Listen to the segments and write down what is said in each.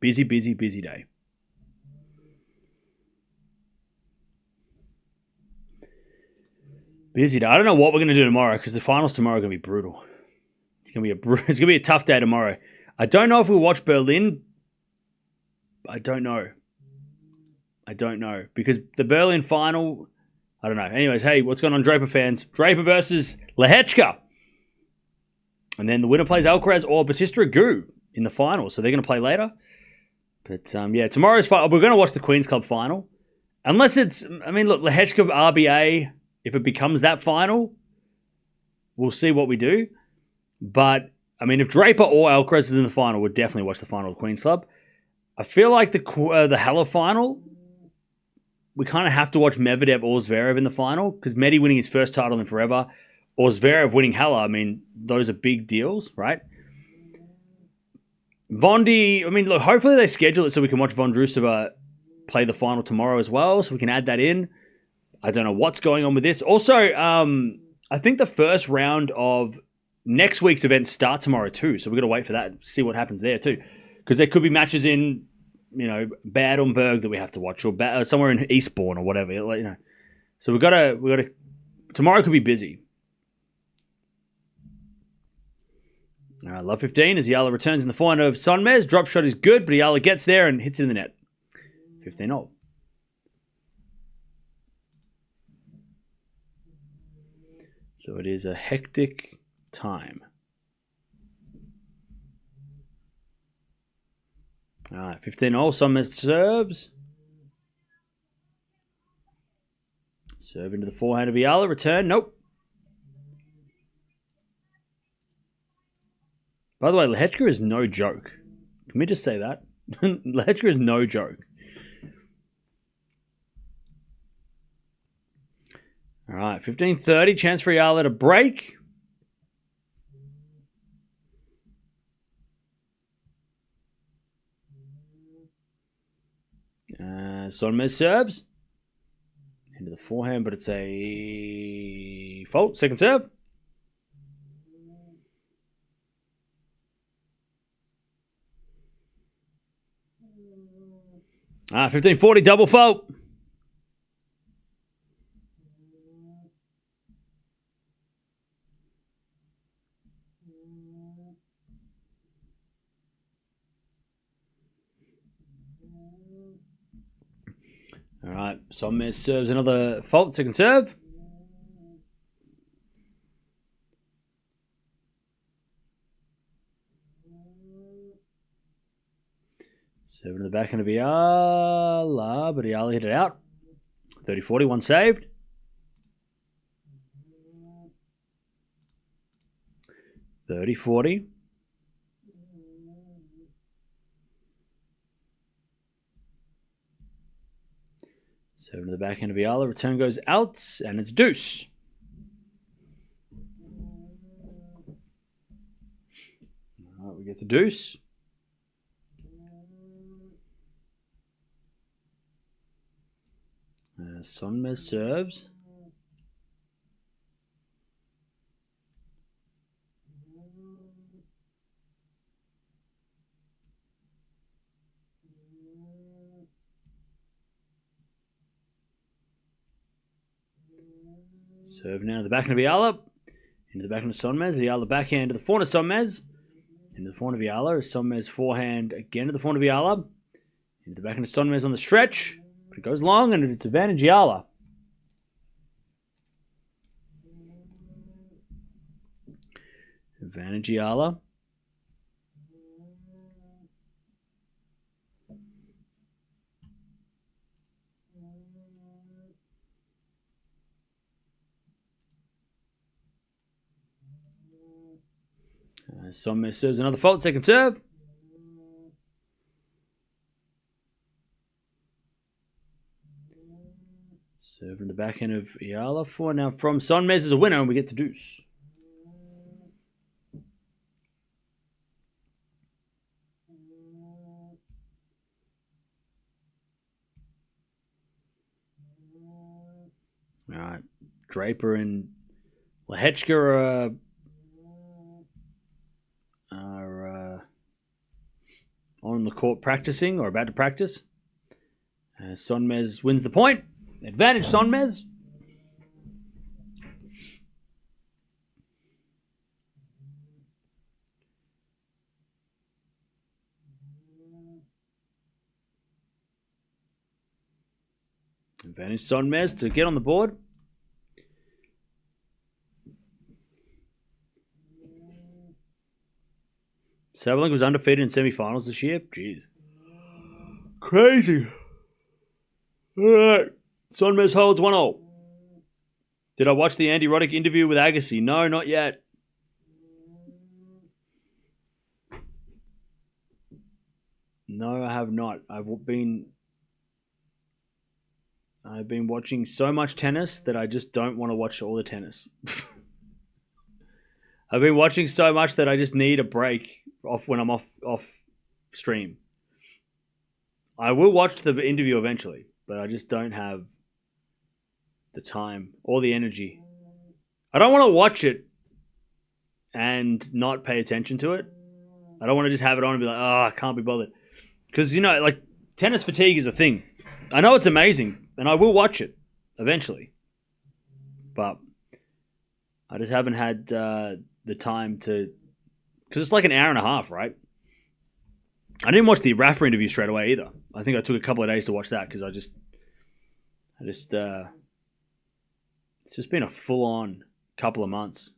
Busy, busy, busy day. Busy day. I don't know what we're going to do tomorrow because the finals tomorrow are going to be brutal. It's going to be a tough day tomorrow. I don't know if we'll watch Berlin. I don't know because the Berlin final, I don't know. Anyways, hey, what's going on, Draper fans? Draper versus Lehecka. And then the winner plays Alcaraz or Bautista Agut in the final. So they're going to play later. But yeah, tomorrow's final. We're going to watch the Queens Club final. Unless it's, I mean, look, Lehecka RBA, if it becomes that final, we'll see what we do. But, I mean, if Draper or Alcaraz is in the final, we'll definitely watch the final of the Queens Club. I feel like the Halle final, we kind of have to watch Medvedev or Zverev in the final because Medi winning his first title in forever or Zverev winning Halle, I mean, those are big deals, right? Vondi, I mean, look, hopefully they schedule it so we can watch Vondrousova play the final tomorrow as well, so we can add that in. I don't know what's going on with this. Also, I think the first round of next week's events start tomorrow too, so we've got to wait for that, see what happens there too. Because there could be matches in, you know, Bad Homburg that we have to watch, or somewhere in Eastbourne or whatever, you know. So we got to. Tomorrow could be busy. All right, love 15 as Yala returns in the forehand of Sonmez. Drop shot is good, but Yala gets there and hits it in the net. 15-all. So it is a hectic time. All right, 15-all. Sonmez serves. Serve into the forehand of Yala. Return. Nope. By the way, Lehecka is no joke. Can we just say that? Lehecka is no joke. All right, 15-30. Chance for Yala to break. Sonmez serves. Into the forehand, but it's a fault. Second serve. 15-40, double fault. All right, Sonmez serves another fault, second serve. Serve to the backhand of Yala, but Yala hit it out. 30-40, one saved. (30-40). Serve to the backhand of Yala. Return goes out, and it's deuce. All right, we get the deuce. Sonmez serves. Serve now to the backhand of Yala. Into the backhand of Sonmez. Yala backhand to the forehand of Sonmez. Into the forehand of Yala. Sonmez forehand again to the forehand of Yala. Into the backhand of Sonmez on the stretch. But it goes long and it's advantage Yala. Advantage Yala. Sonmez serves another fault, second serve. Serve in the backhand of Yala for now from Sonmez is a winner, and we get to deuce. All right, Draper and Lehecka are on the court practicing or about to practice. Sonmez wins the point. Advantage Sonmez. Advantage Sonmez to get on the board. Sabalenka was undefeated in semi-finals this year. Jeez. Crazy. All right. Sonmez holds 1-0. Did I watch the Andy Roddick interview with Agassi? No, not yet. No, I have not. I've been watching so much tennis that I just don't want to watch all the tennis. I've been watching so much that I just need a break off when I'm off stream. I will watch the interview eventually, but I just don't have the time or the energy. I don't want to watch it and not pay attention to it. I don't want to just have it on and be like, oh, I can't be bothered. Because, like, tennis fatigue is a thing. I know it's amazing, and I will watch it eventually. But I just haven't had the time to... Because it's like an hour and a half, right? I didn't watch the Rafa interview straight away either. I think I took a couple of days to watch that because it's just been a full-on couple of months.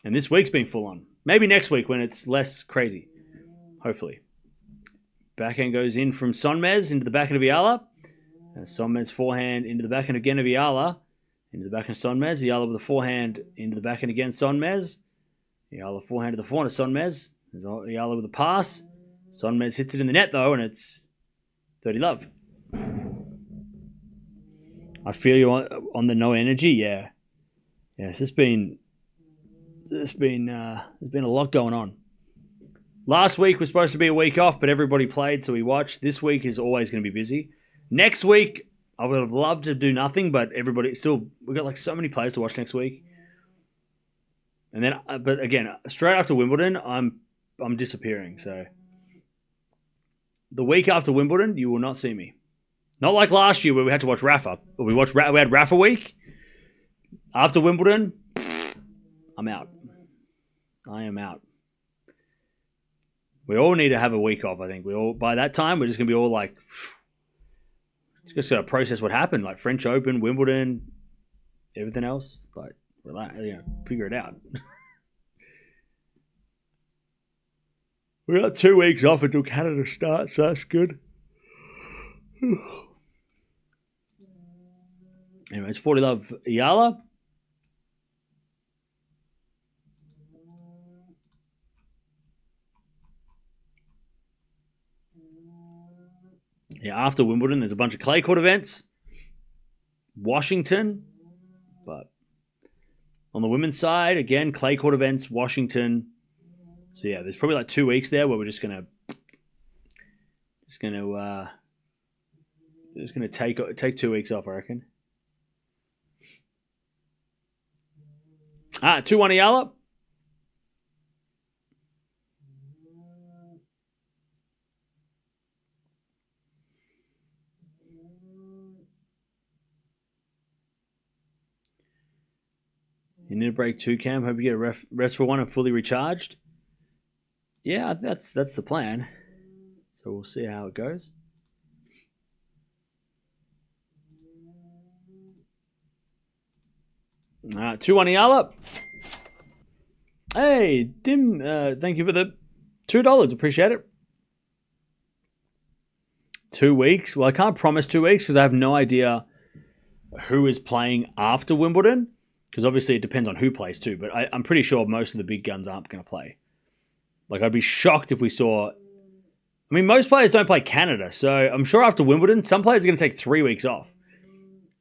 And this week's been full-on. Maybe next week when it's less crazy. Hopefully. Backhand goes in from Sonmez into the backhand of Yala. Sonmez forehand into the backhand again of Yala. Into the backhand of Sonmez. Yala with the forehand into the backhand again. Sonmez. Yala forehand to the forehand of Sonmez. There's Yala with a pass. Sonmez hits it in the net though, and it's 30 love. I feel you on the no energy. Yeah. Yes, there's been a lot going on. Last week was supposed to be a week off, but everybody played, so we watched. This week is always going to be busy. Next week, I would have loved to do nothing, but we've got like so many players to watch next week. And then, but again, straight after Wimbledon, I'm disappearing. So the week after Wimbledon, you will not see me. Not like last year where we had to watch Rafa. We had Rafa week. After Wimbledon, I'm out. I am out. We all need to have a week off, I think. By that time, we're just going to be all like, just got to process what happened. Like French Open, Wimbledon, everything else. Like, relax, figure it out. We got 2 weeks off until Canada starts, so that's good. Anyways, 40 love Yala. Yeah, after Wimbledon, there's a bunch of clay court events. Washington. But on the women's side, again, clay court events, Washington. So yeah, there's probably like 2 weeks there where we're just gonna take 2 weeks off, I reckon. 2-1 Yala. You need a break too, Cam. Hope you get a rest for one and fully recharged. Yeah, that's the plan. So we'll see how it goes. All right, 2-1 Yala. Hey, Dim, thank you for the $2. Appreciate it. 2 weeks. Well, I can't promise 2 weeks because I have no idea who is playing after Wimbledon. Because obviously it depends on who plays too. But I'm pretty sure most of the big guns aren't going to play. Like, I'd be shocked if we saw... I mean, most players don't play Canada. So I'm sure after Wimbledon, some players are going to take 3 weeks off.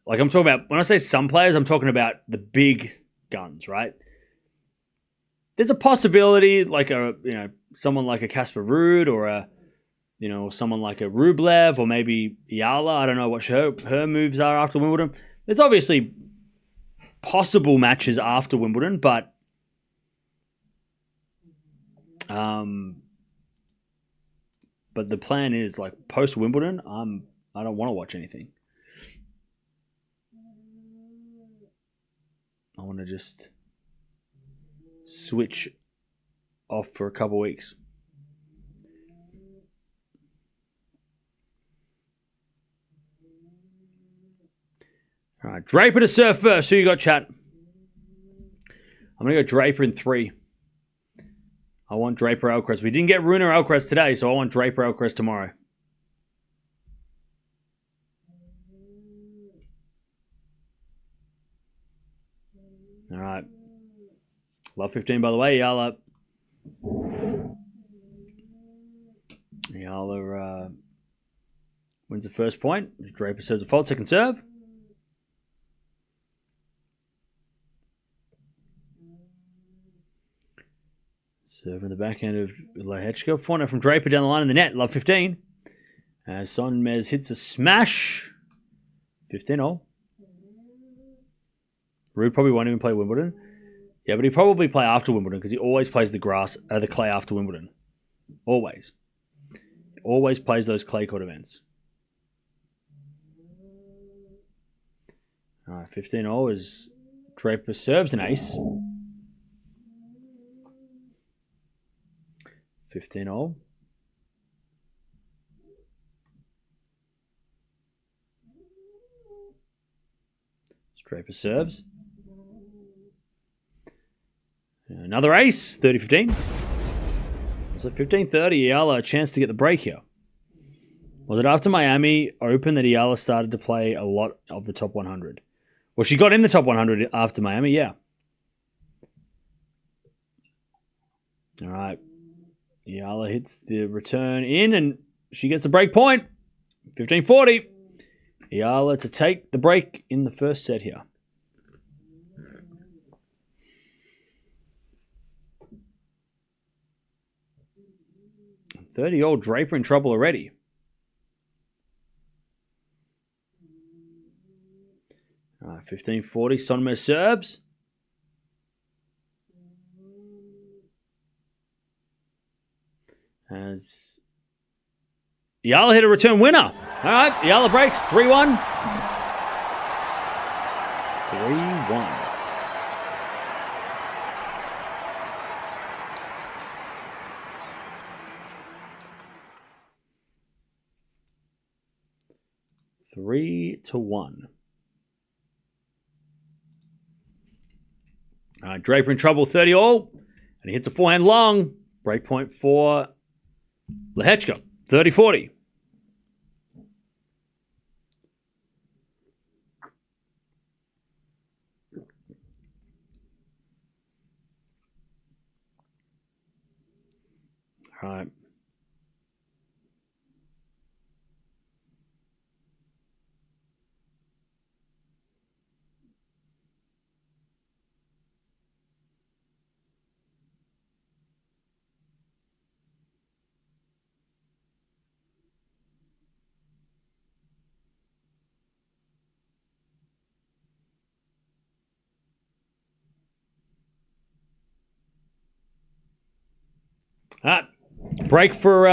Like, I'm talking about... When I say some players, I'm talking about the big guns, right? There's a possibility, like someone like a Casper Ruud or someone like a Rublev or maybe Yala. I don't know what her moves are after Wimbledon. There's obviously possible matches after Wimbledon, but But the plan is, like, post-Wimbledon, I don't want to watch anything. I want to just switch off for a couple of weeks. All right, Draper to serve first. Who you got, chat? I'm going to go Draper in 3. I want Draper Alcaraz. We didn't get Rune or Alcaraz today, so I want Draper Alcaraz tomorrow. All right. Love 15, by the way. Yala. Yala wins the first point. Draper serves a fault. Second serve. Serving the backhand of Lehecka. 4 from Draper down the line in the net. Love 15. As Sonmez hits a smash. 15-all. Rude probably won't even play Wimbledon. Yeah, but he probably play after Wimbledon because he always plays the clay after Wimbledon. Always. Always plays those clay court events. All right, 15-all as Draper serves an ace. 15-all. Draper serves. Another ace, 30-15. So 15-30, Yala a chance to get the break here. Was it after Miami Open that Yala started to play a lot of the top 100? Well, she got in the top 100 after Miami, yeah. All right. Yala hits the return in, and she gets a break point. 15-40. Yala to take the break in the first set here. 30-year-old Draper in trouble already. All right, 15-40. Sonmez serves. As Yala hit a return winner. All right, Yala breaks 3-1. 3-1. Three to 1. All right, Draper in trouble, 30-all. And he hits a forehand long. Break point for Lehecka, 30-40. All right. All right. Break for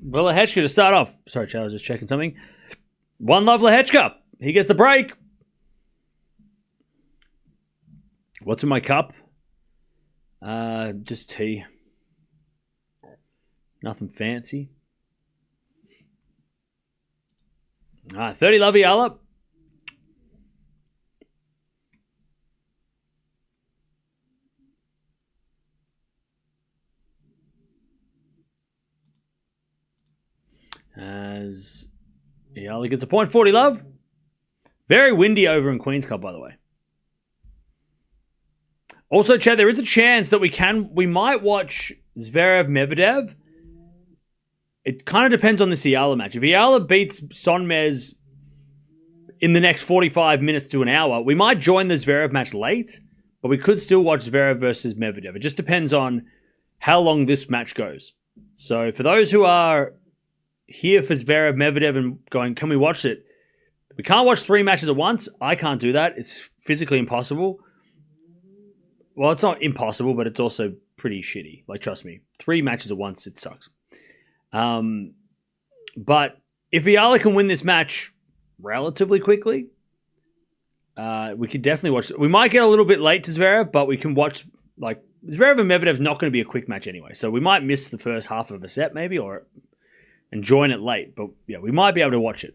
Lehecka to start off. Sorry, Chad, I was just checking something. One love Lehecka. He gets the break. What's in my cup? Just tea. Nothing fancy. All right, 30 love Yala. As Yala gets a point, 40 love. Very windy over in Queens Club, by the way. Also, Chad, there is a chance that we might watch Zverev Medvedev. It kind of depends on this Yala match. If Yala beats Sonmez in the next 45 minutes to an hour, we might join the Zverev match late, but we could still watch Zverev versus Medvedev. It just depends on how long this match goes. So for those who are here for Zverev Medvedev and going, can we watch it? We can't watch 3 matches at once. I can't do that. It's physically impossible. Well, it's not impossible, but it's also pretty shitty. Like, trust me. 3 matches at once, it sucks. But if Yala can win this match relatively quickly, we could definitely watch. We might get a little bit late to Zverev, but we can watch. Like, Zverev and Medvedev is not going to be a quick match anyway, so we might miss the first half of a set maybe, and join it late. But yeah, we might be able to watch it.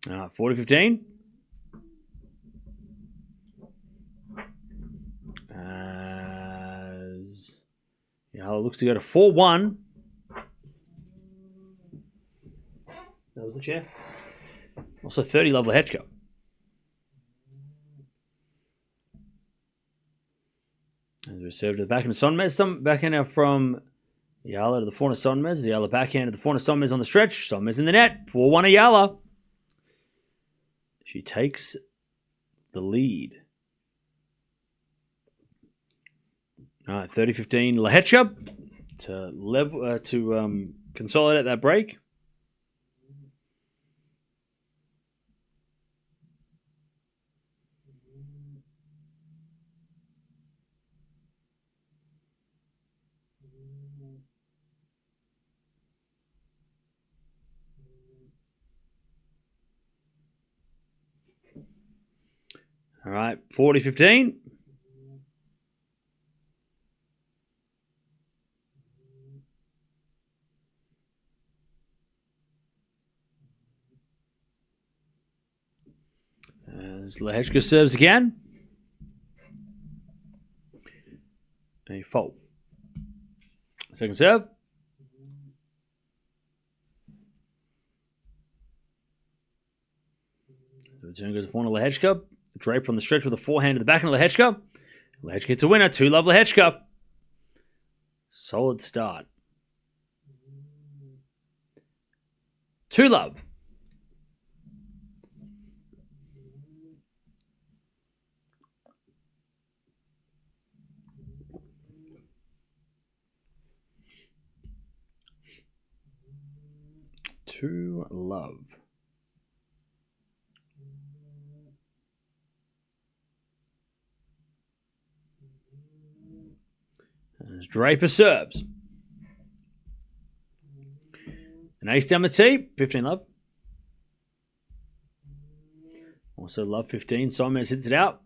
40-15. As Yala looks to go to 4-1. That was the chair. Also 30 love Lehecka. As we serve to the backhand of Sonmez. Some backhand from Yala to the forehand of Sonmez. Yala backhand to the forehand of Sonmez on the stretch. Sonmez in the net. 4-1 Yala. She takes the lead. All right, 30-15 Lehecka to consolidate that break. All right, 40-15. As Lehecka serves again. A fault. Second serve. The return goes to forehand of Lehecka. Draper on the stretch with a forehand to the backhand of Lehecka. Lehecka gets a winner. 2 love Lehecka. Solid start. 2 love. Two love. As Draper serves. An ace down the tee. 15 love. Also love 15. Sonmez hits it out.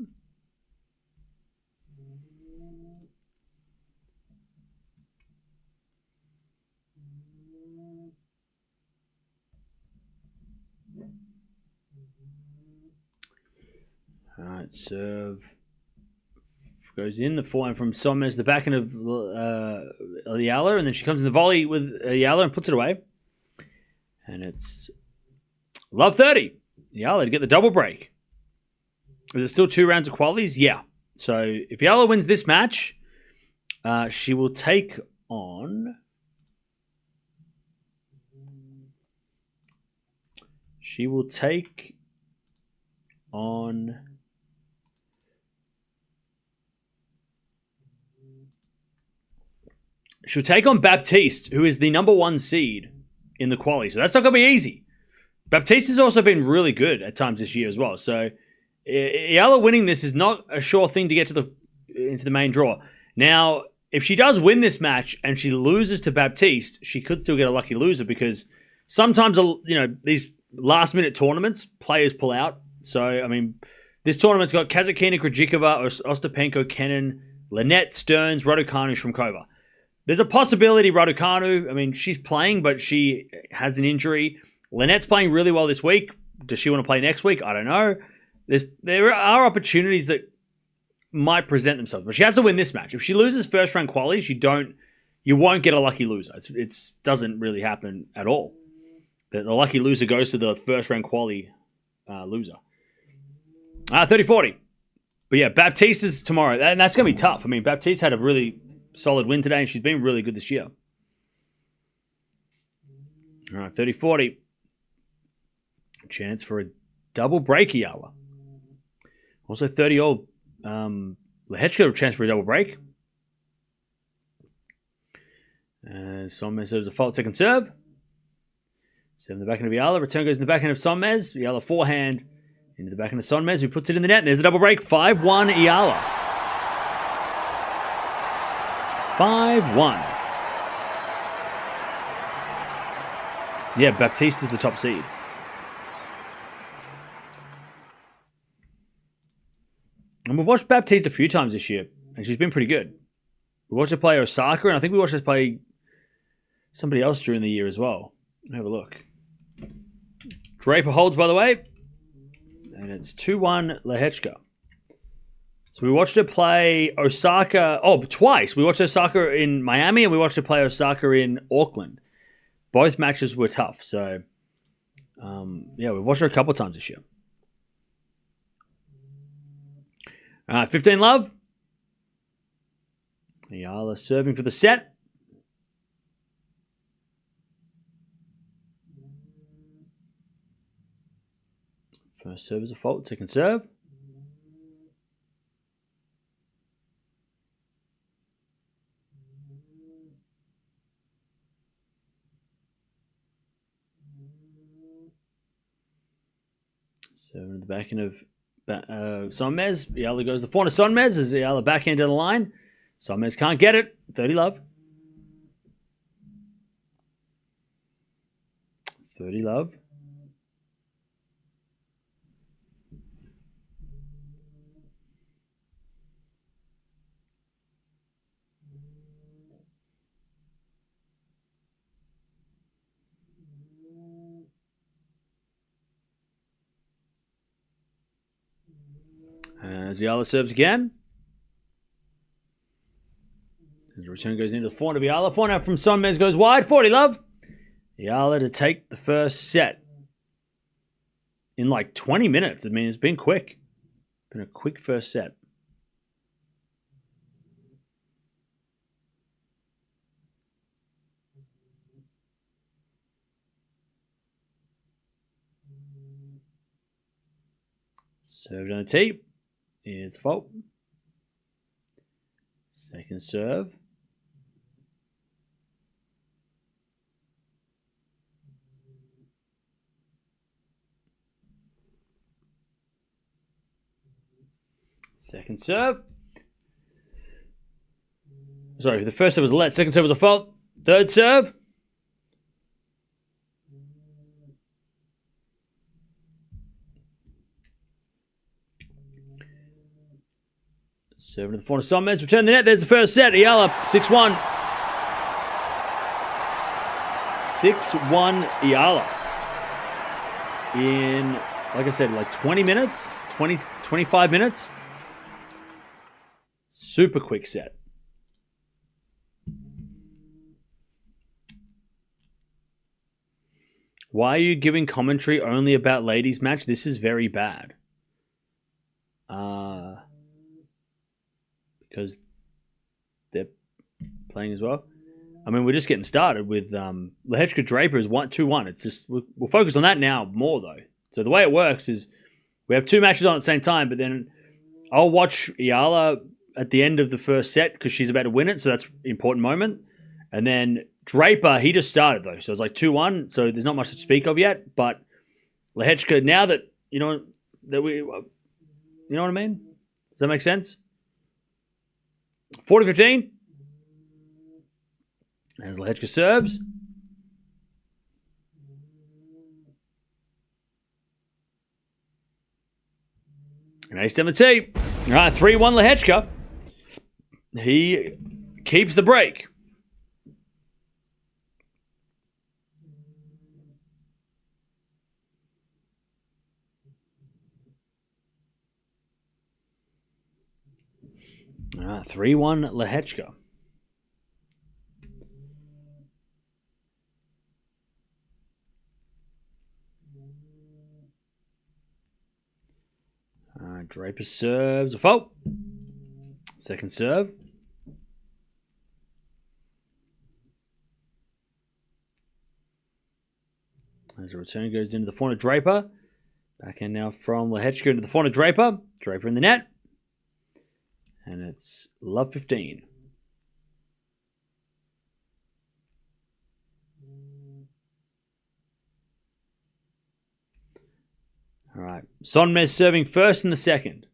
All right, serve. Goes in the forehand from Sonmez, the backhand of Yala, and then she comes in the volley with Yala and puts it away. And it's love 30. Yala to get the double break. Is it still 2 rounds of qualies? Yeah. So if Yala wins this match, she will take on. She will take on. She'll take on Baptiste, who is the number 1 seed in the quali. So that's not going to be easy. Baptiste has also been really good at times this year as well. So Yala winning this is not a sure thing to get into the main draw. Now, if she does win this match and she loses to Baptiste, she could still get a lucky loser because sometimes, these last-minute tournaments, players pull out. So, I mean, this tournament's got Kazatkina, Krejcikova, Ostapenko, Kenin, Lynette, Stearns, Raducanu, Shrimkova. There's a possibility Raducanu, I mean, she's playing, but she has an injury. Lynette's playing really well this week. Does she want to play next week? I don't know. There are opportunities that might present themselves, but she has to win this match. If she loses first round qualies, you won't get a lucky loser. It doesn't really happen at all. The lucky loser goes to the first round quali loser. 30-40. But yeah, Baptiste is tomorrow, and that's going to be tough. I mean, Baptiste had a really solid win today, and she's been really good this year. All right, 30-40. Chance for a double break, Yala. Also 30-all. Lehecka, a chance for a double break. Sonmez serves a fault second serve. Serve in the backhand of Yala. Return goes in the backhand of Sonmez. Yala forehand into the backhand of Sonmez, who puts it in the net. And there's a double break. 5-1 Yala. 5-1. Yeah, Baptista's the top seed. And we've watched Baptiste a few times this year, and she's been pretty good. We watched her play Osaka, and I think we watched her play somebody else during the year as well. Have a look. Draper holds, by the way, and it's 2-1 Lehecka. So we watched her play Osaka, twice. We watched Osaka in Miami, and we watched her play Osaka in Auckland. Both matches were tough, so we've watched her a couple of times this year. All right, 15 love. Yala serving for the set. First serve is a fault. Second serve. Serving at the back end of Sonmez. Yala goes the forehand of Sonmez as Yala backhand down the line. Sonmez can't get it. 30 love. 30 love. As Yala serves again. As the return goes into the forehand of Yala. Forehand from Sonmez goes wide. 40 love. Yala to take the first set in like 20 minutes. I mean, it's been quick. Been a quick first set. Served on the tee. Is a fault. Second serve. Second serve. Sorry, the first serve was a let. Second serve was a fault. Third serve. Serving to the forehand of Sonmez. Return the net. There's the first set. Yala, 6-1. 6-1 Yala. In, like I said, like 20 minutes. 25 minutes. Super quick set. Why are you giving commentary only about ladies' match? This is very bad. Because they're playing as well. I mean, we're just getting started with Lehecka Draper is 2-1. It's just we'll focus on that now more though. So the way it works is we have two matches on at the same time, but then I'll watch Yala at the end of the first set because she's about to win it, so that's an important moment. And then Draper, he just started though, so it's like 2-1. So there's not much to speak of yet. But Lehecka, now that you know what I mean? Does that make sense? 40-15. As Lehecka serves. And ace down the tee. All right, 3-1 Lehecka. He keeps the break. All right, 3-1 Lehecka. All right, Draper serves a fault. Second serve. As a return goes into the forehand of Draper. Backhand now from Lehecka into the forehand of Draper. Draper in the net. And it's love 15. All right. Sonmez serving first in the second.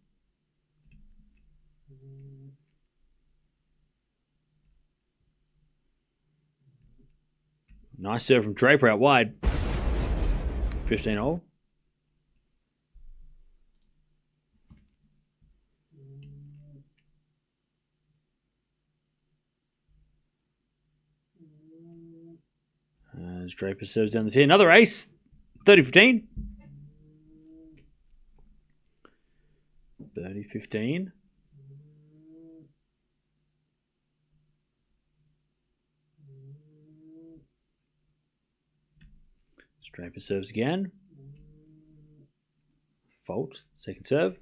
Nice serve from Draper out wide. 15-all. As Draper serves down the tee. Another ace. 30-15. 30-15. Draper serves again. Fault. Second serve.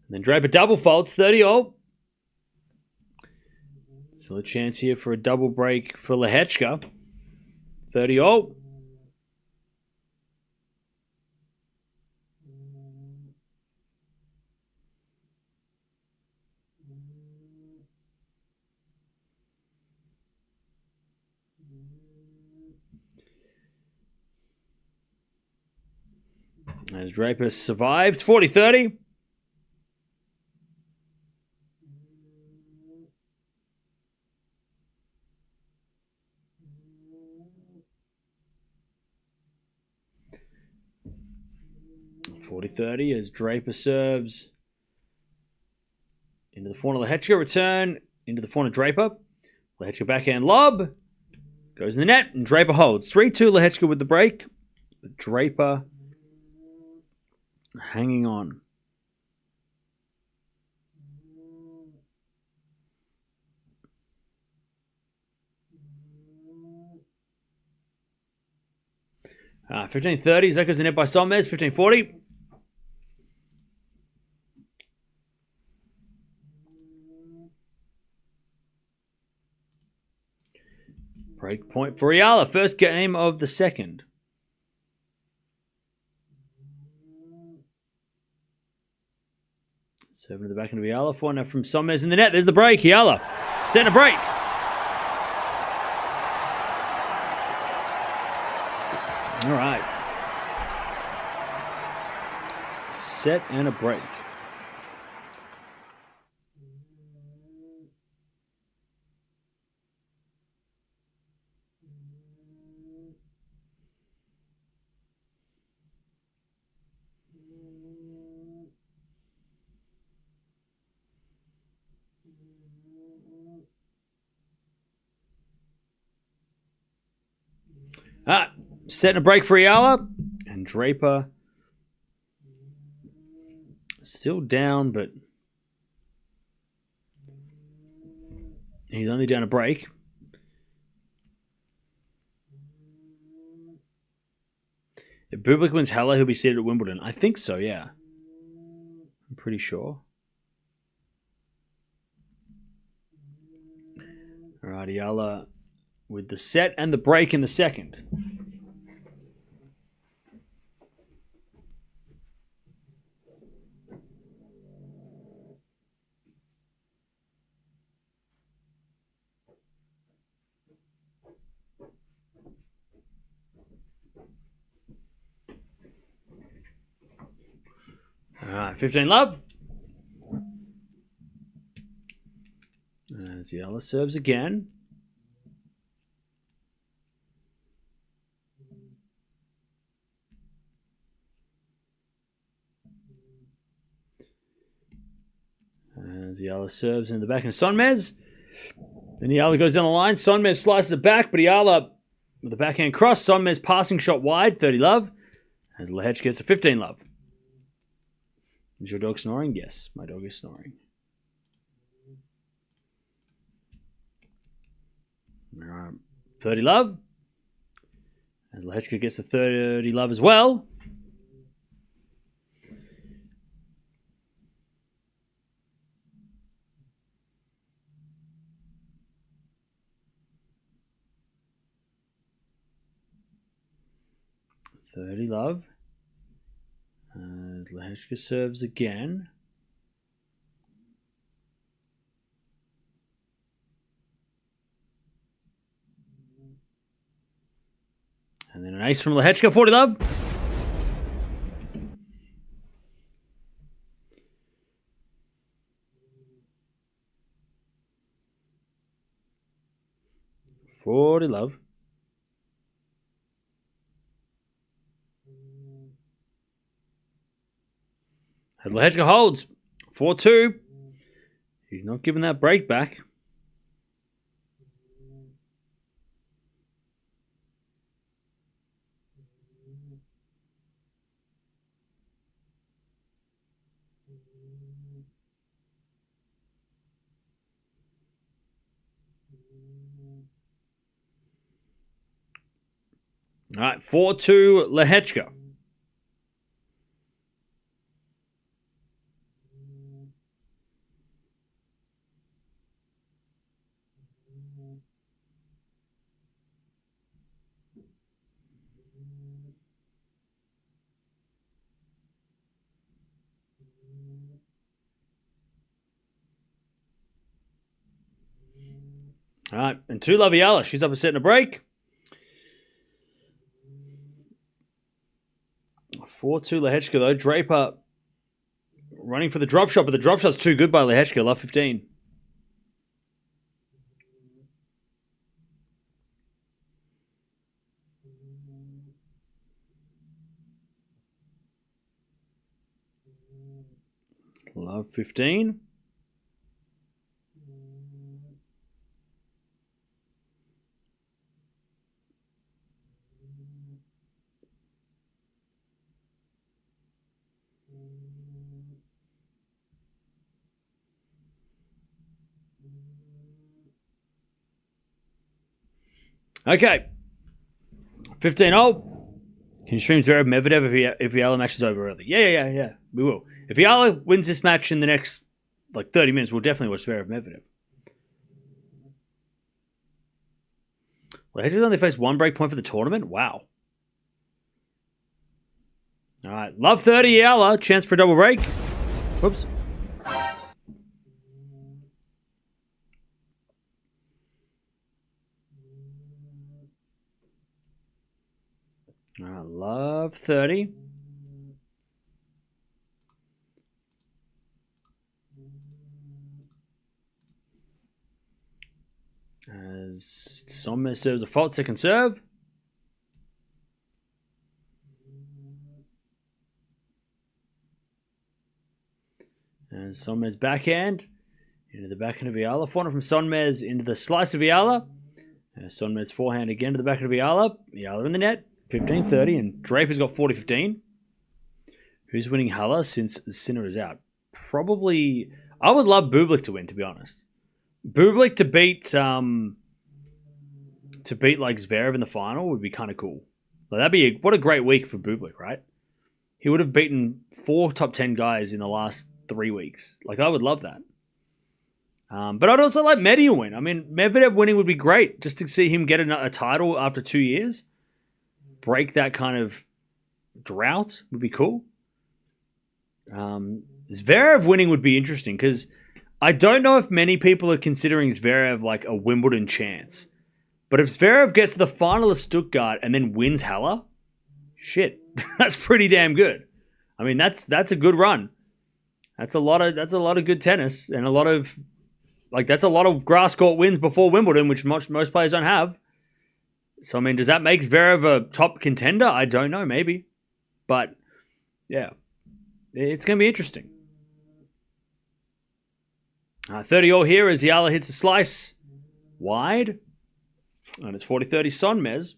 And then Draper double faults. 30-all. Still a chance here for a double break for Lehecka. 30-all. As Draper survives. 40-30. As Draper serves into the corner. Lehecka return into the corner. Draper. Lehecka backhand lob. Goes in the net and Draper holds. 3-2 Lehecka with the break. Draper hanging on. Ah, 15-30. Zeko's the net by Sonmez. 15-40. Break point for Yala. First game of the second. Seven to the back end of Yala. 4 now from Sonmez in the net. There's the break. Yala. Center break. All right. Set and a break. Setting a break for Yala. And Draper still down, but he's only down a break. If Bublik wins Halle, he'll be seated at Wimbledon. I think so, yeah. I'm pretty sure. All right, Yala with the set and the break in the second. All right, 15 love. As Yala serves again. As Yala serves in the back of Sonmez. Then Yala goes down the line. Sonmez slices it back, but Yala with the backhand cross. Sonmez passing shot wide, 30 love. As Lehecka gets a 15 love. Is your dog snoring? Yes, my dog is snoring. All right, 30 love. As Lehecka gets the 30 love as well. $30 love. As Lehecka serves again. And then an ace from Lehecka, 40 love. 40 love. As Lehecka holds 4-2. He's not giving that break back. All right, 4-2 Lehecka. All right, and 2 love Yala. She's up a set and a break. 4-2 Lehecka, though. Draper running for the drop shot, but the drop shot's too good by Lehecka. Love 15. Love 15. Okay. 15-0. Can you stream Zverev Medvedev if Yala match is over early? Yeah. We will. If Yala wins this match in the next 30 minutes, we'll definitely watch Zverev Medvedev. Well, only faced 1 break point for the tournament? Wow. All right. Love 30 Yala. Chance for a double break. Whoops. All right. Love 30. As Sonmez serves a fault second serve. As Sonmez backhand into the backhand of Yala. Forehand from Sonmez into the slice of Yala. As Sonmez forehand again to the backhand of Yala. Yala in the net. 15-30. And Draper's got 40-15. Who's winning Halle since Sinner is out? Probably. I would love Bublik to win, to be honest. Bublik to beat Zverev in the final would be kind of cool. That'd be what a great week for Bublik, right? He would have beaten 4 top 10 guys in the last 3 weeks. I would love that. But I'd also like Medi to win. I mean, Medvedev winning would be great, just to see him get a title after 2 years. Break that kind of drought would be cool. Zverev winning would be interesting because I don't know if many people are considering Zverev like a Wimbledon chance. But if Zverev gets to the final of Stuttgart and then wins Halle, shit, that's pretty damn good. I mean, that's a good run. That's a lot of good tennis and a lot of that's a lot of grass court wins before Wimbledon, which most players don't have. So I mean, does that make Zverev a top contender? I don't know, maybe, but yeah, it's going to be interesting. 30-all here as Yala hits a slice wide. And it's 40-30 Sonmez.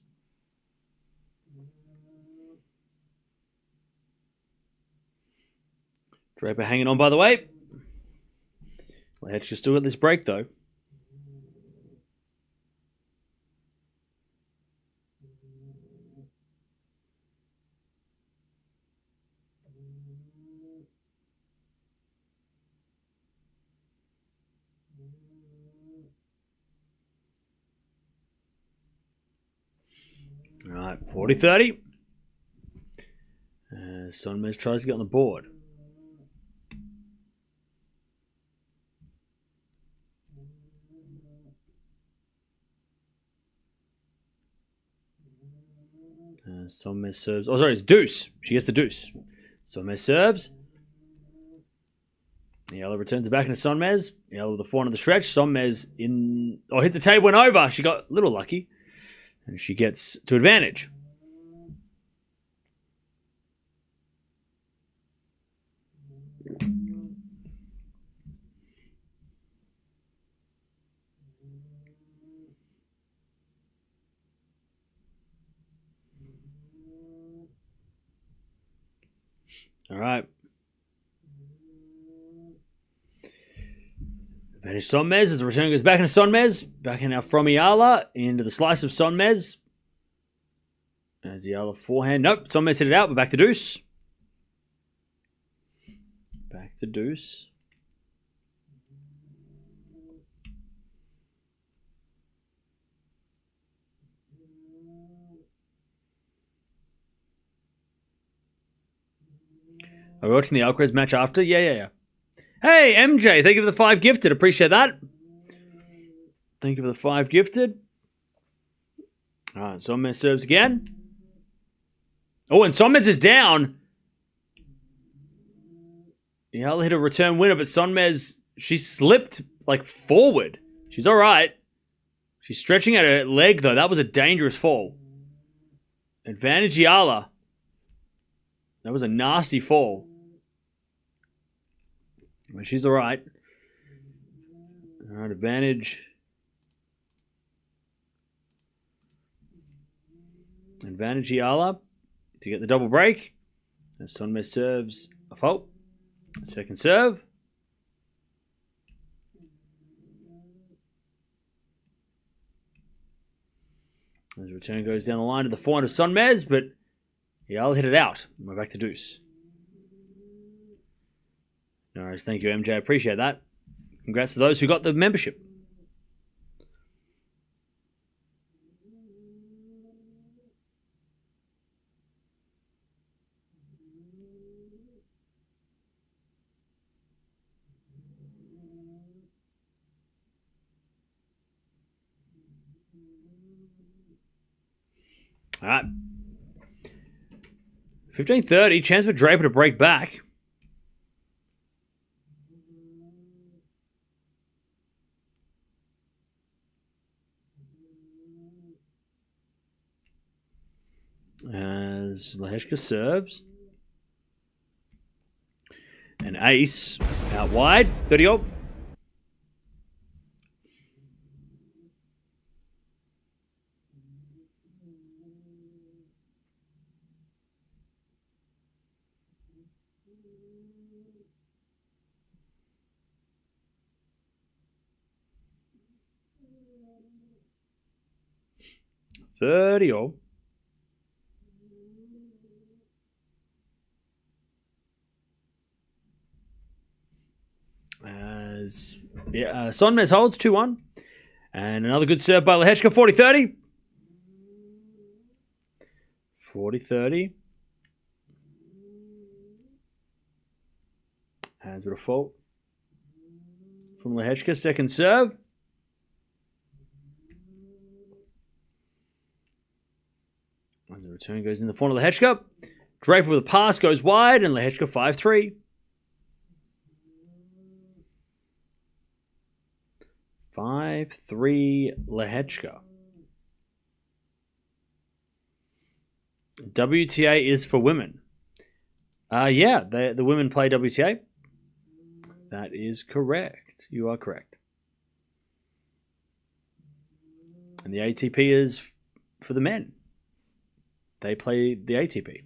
Draper hanging on by the way. Lehecka still got this break though. All right, 40-30. Sonmez tries to get on the board. Sonmez serves. Oh, sorry, it's deuce. She gets the deuce. Sonmez serves. Yala returns it back into Sonmez. Yala with the forehand of the stretch. Sonmez hits the table, went over. She got a little lucky. And she gets to advantage. All right. Advantage Sonmez as the return goes back into Sonmez. Back in now from Yala into the slice of Sonmez. As Yala forehand. Nope, Sonmez hit it out, but back to deuce. Back to deuce. Are we watching the Alcaraz match after? Yeah. Hey, MJ, thank you for the 5 gifted. Appreciate that. Thank you for the 5 gifted. All right, Sonmez serves again. Oh, and Sonmez is down. Yala hit a return winner, but Sonmez, she slipped like forward. She's all right. She's stretching at her leg, though. That was a dangerous fall. Advantage Yala. That was a nasty fall. But she's all right. All right, advantage. Advantage Yala to get the double break. As Sonmez serves a fault. Second serve. As the return goes down the line to the forehand of Sonmez, but Yala hit it out. We're back to deuce. No worries. Thank you, MJ. I appreciate that. Congrats to those who got the membership. All right. 15:30. Chance for Draper to break back. As Lehecka serves. An ace out wide. 30-0. As Sonmez holds 2-1. And another good serve by Lehecka, 40-30. 40-30. Has a fault from Lehecka, second serve. And the return goes in the front of Lehecka. Draper with a pass goes wide, and Lehecka 5-3. 5-3 Lehecka. WTA is for women. Yeah, the women play WTA. That is correct. You are correct. And the ATP is for the men. They play the ATP.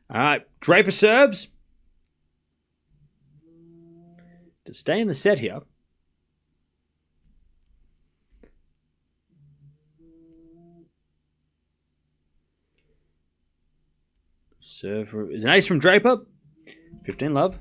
All right, Draper serves. To stay in the set here. Serve is an ace from Draper. 15 love.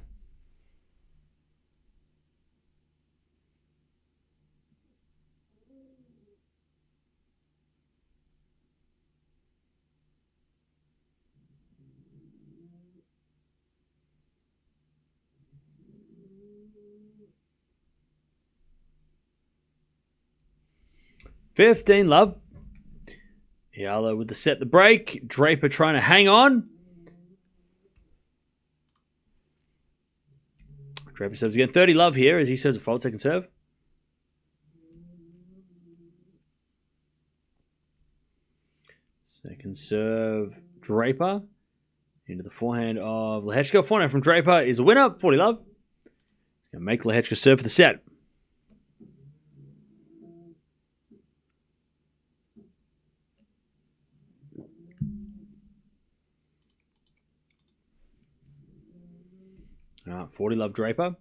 Love. Yala with the set the break. Draper trying to hang on. Draper serves again. 30 love here as he serves a fault second serve. Second serve, Draper. Into the forehand of Lehecka. Forehand from Draper is a winner. 40 love. Going to make Lehecka serve for the set. All right, 40 love Draper.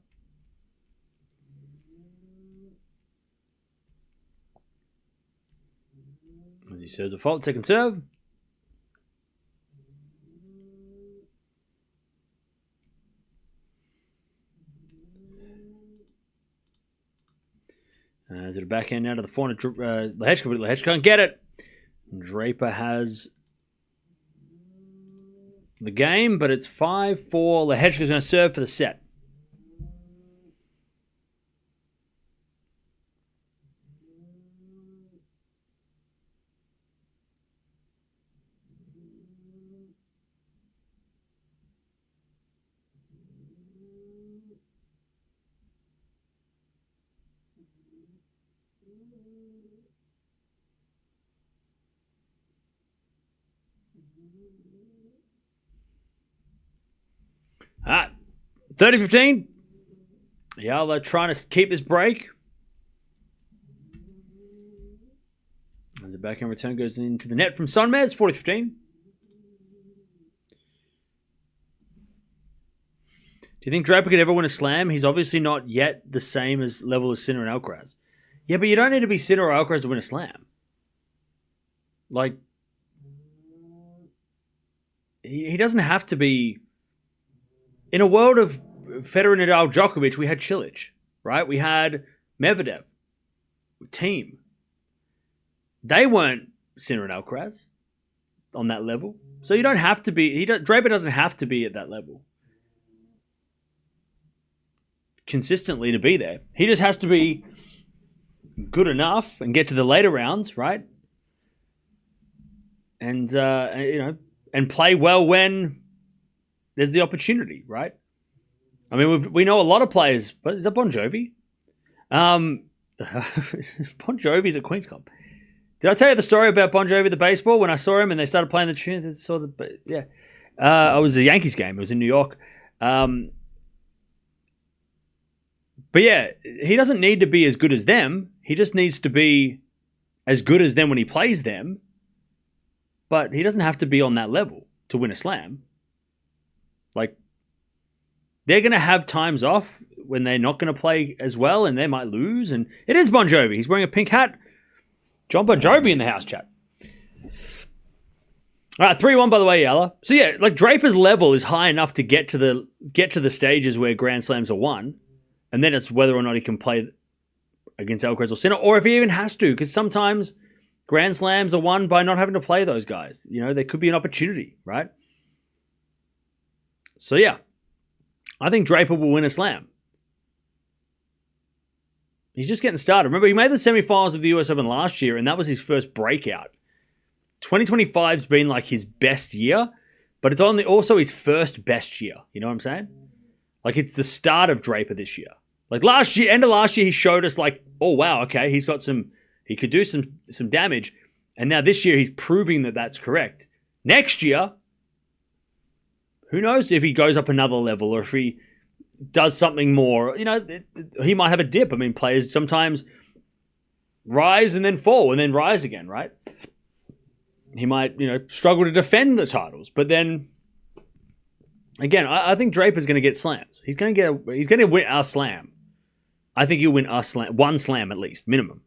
As he serves a fault, second serve. As it a backhand now to the forehand, Lehecka, but Lehecka can't get it. Draper has the game, but it's 5-4. Lehecka's going to serve for the set. All right, 30-15. Yala trying to keep this break. As the backhand return goes into the net from Sonmez, 40-15. Do you think Draper could ever win a slam? He's obviously not yet the same as level as Sinner and Alcaraz. Yeah, but you don't need to be Sinner or Alcaraz to win a slam. Like, he doesn't have to be... In a world of Federer, Nadal, Djokovic, we had Cilic, right? We had Medvedev, team. They weren't Sinner and Alcaraz on that level. So you don't have to be... Draper doesn't have to be at that level consistently to be there. He just has to be good enough and get to the later rounds, right? And play well when there's the opportunity, right? I mean, we know a lot of players, but is that Bon Jovi? Bon Jovi's at Queens Club. Did I tell you the story about Bon Jovi, the baseball, when I saw him and they started playing the tune? It was a Yankees game. It was in New York. But yeah, he doesn't need to be as good as them. He just needs to be as good as them when he plays them. But he doesn't have to be on that level to win a slam. Like, they're going to have times off when they're not going to play as well and they might lose. And it is Bon Jovi. He's wearing a pink hat. John Bon Jovi in the house chat. All right, 3-1 by the way, Yala. So yeah, like Draper's level is high enough to get to the stages where Grand Slams are won. And then it's whether or not he can play against Alcaraz or Sinner, or if he even has to, because sometimes Grand Slams are won by not having to play those guys. You know, there could be an opportunity, right? So yeah, I think Draper will win a slam. He's just getting started. Remember, he made the semifinals of the US Open last year, and that was his first breakout. 2025's been like his best year, but it's also his first best year. You know what I'm saying? Like, it's the start of Draper this year. Like last year, end of last year, he showed us like, oh wow, okay, he could do some damage, and now this year he's proving that that's correct. Next year, who knows if he goes up another level or if he does something more. You know, he might have a dip. I mean, players sometimes rise and then fall and then rise again, right? He might, struggle to defend the titles, but then again, I think Draper's going to get slams. He's going to win a slam. I think he'll win a slam, one slam at least, minimum.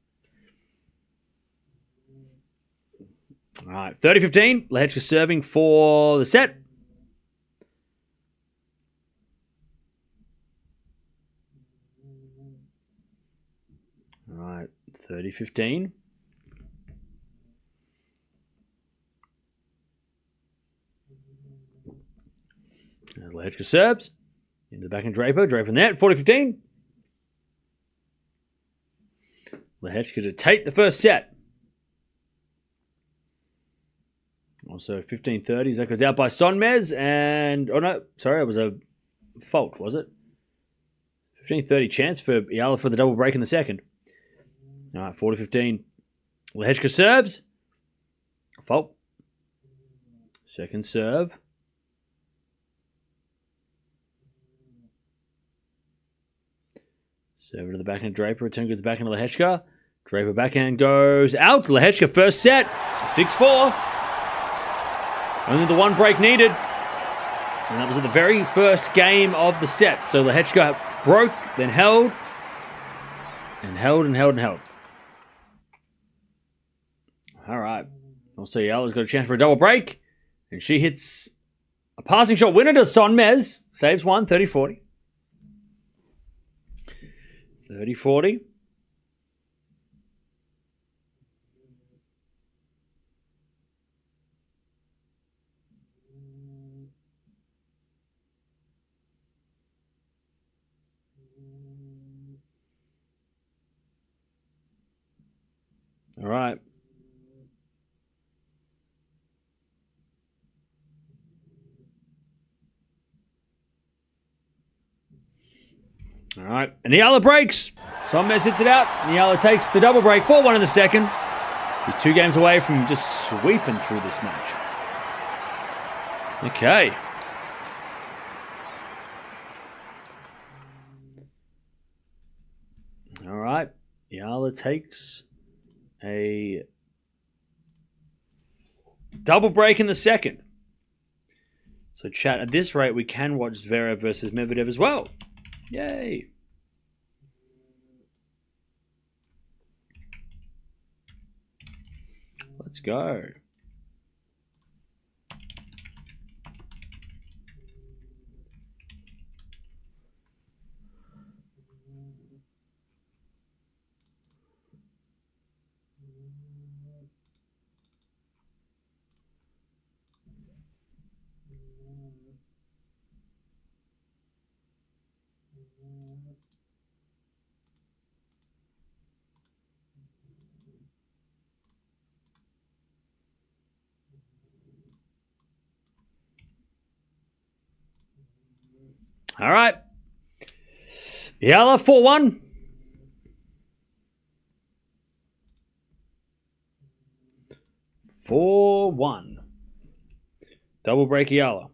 All right, 30-15. Lehecka serving for the set. All right, 30-15. Lehecka serves. Into the backhand Draper. Draper in there. 40-15. Lehecka to take the first set. Also 15-30. That goes out by Sonmez. And, oh no, sorry, it was a fault, was it? 15-30 chance for Yala for the double break in the second. All right, 40-15. Lehecka serves. Fault. Second serve. Serve to the backhand Draper. Return goes back into Lehecka. Draper backhand goes out. Lehecka first set. 6-4. Only the one break needed. And that was at the very first game of the set. So Lehecka broke, then held. And held and held and held. All right. Also, Yala's got a chance for a double break. And she hits a passing shot winner to Sonmez. Saves one, 30-40. 30-40. All right. All right. And Yala breaks. Sonmez hits it out. And Yala takes the double break. 4-1 in the second. She's 2 games away from just sweeping through this match. Okay. All right. Yala takes a double break in the second. So chat, at this rate, we can watch Zverev versus Medvedev as well. Yay. Let's go. All right. Yala 4-1. Double break Yala.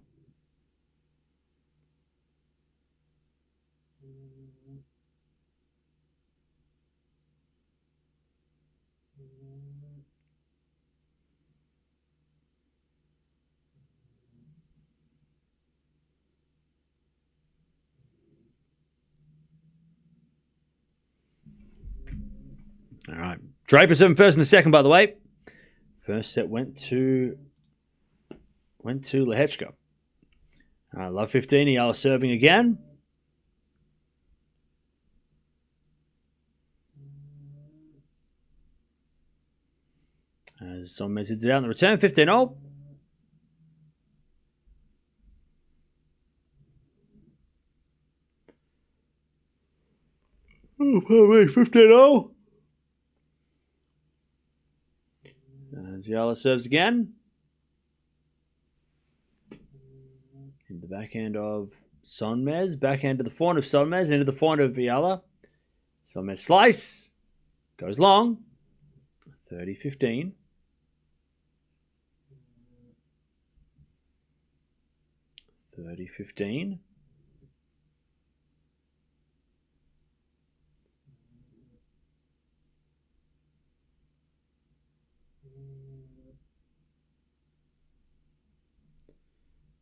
All right. Draper serving first in the second, by the way. First set went to Lehecka. Love 15. Yala serving again. As Sonmez hits it out in the return. 15-0. Oh, pardon me. 15-0. As Yala serves again. In the backhand of Sonmez. Backhand to the forehand of Sonmez. Into the forehand of Yala. Sonmez slice. Goes long. 30-15.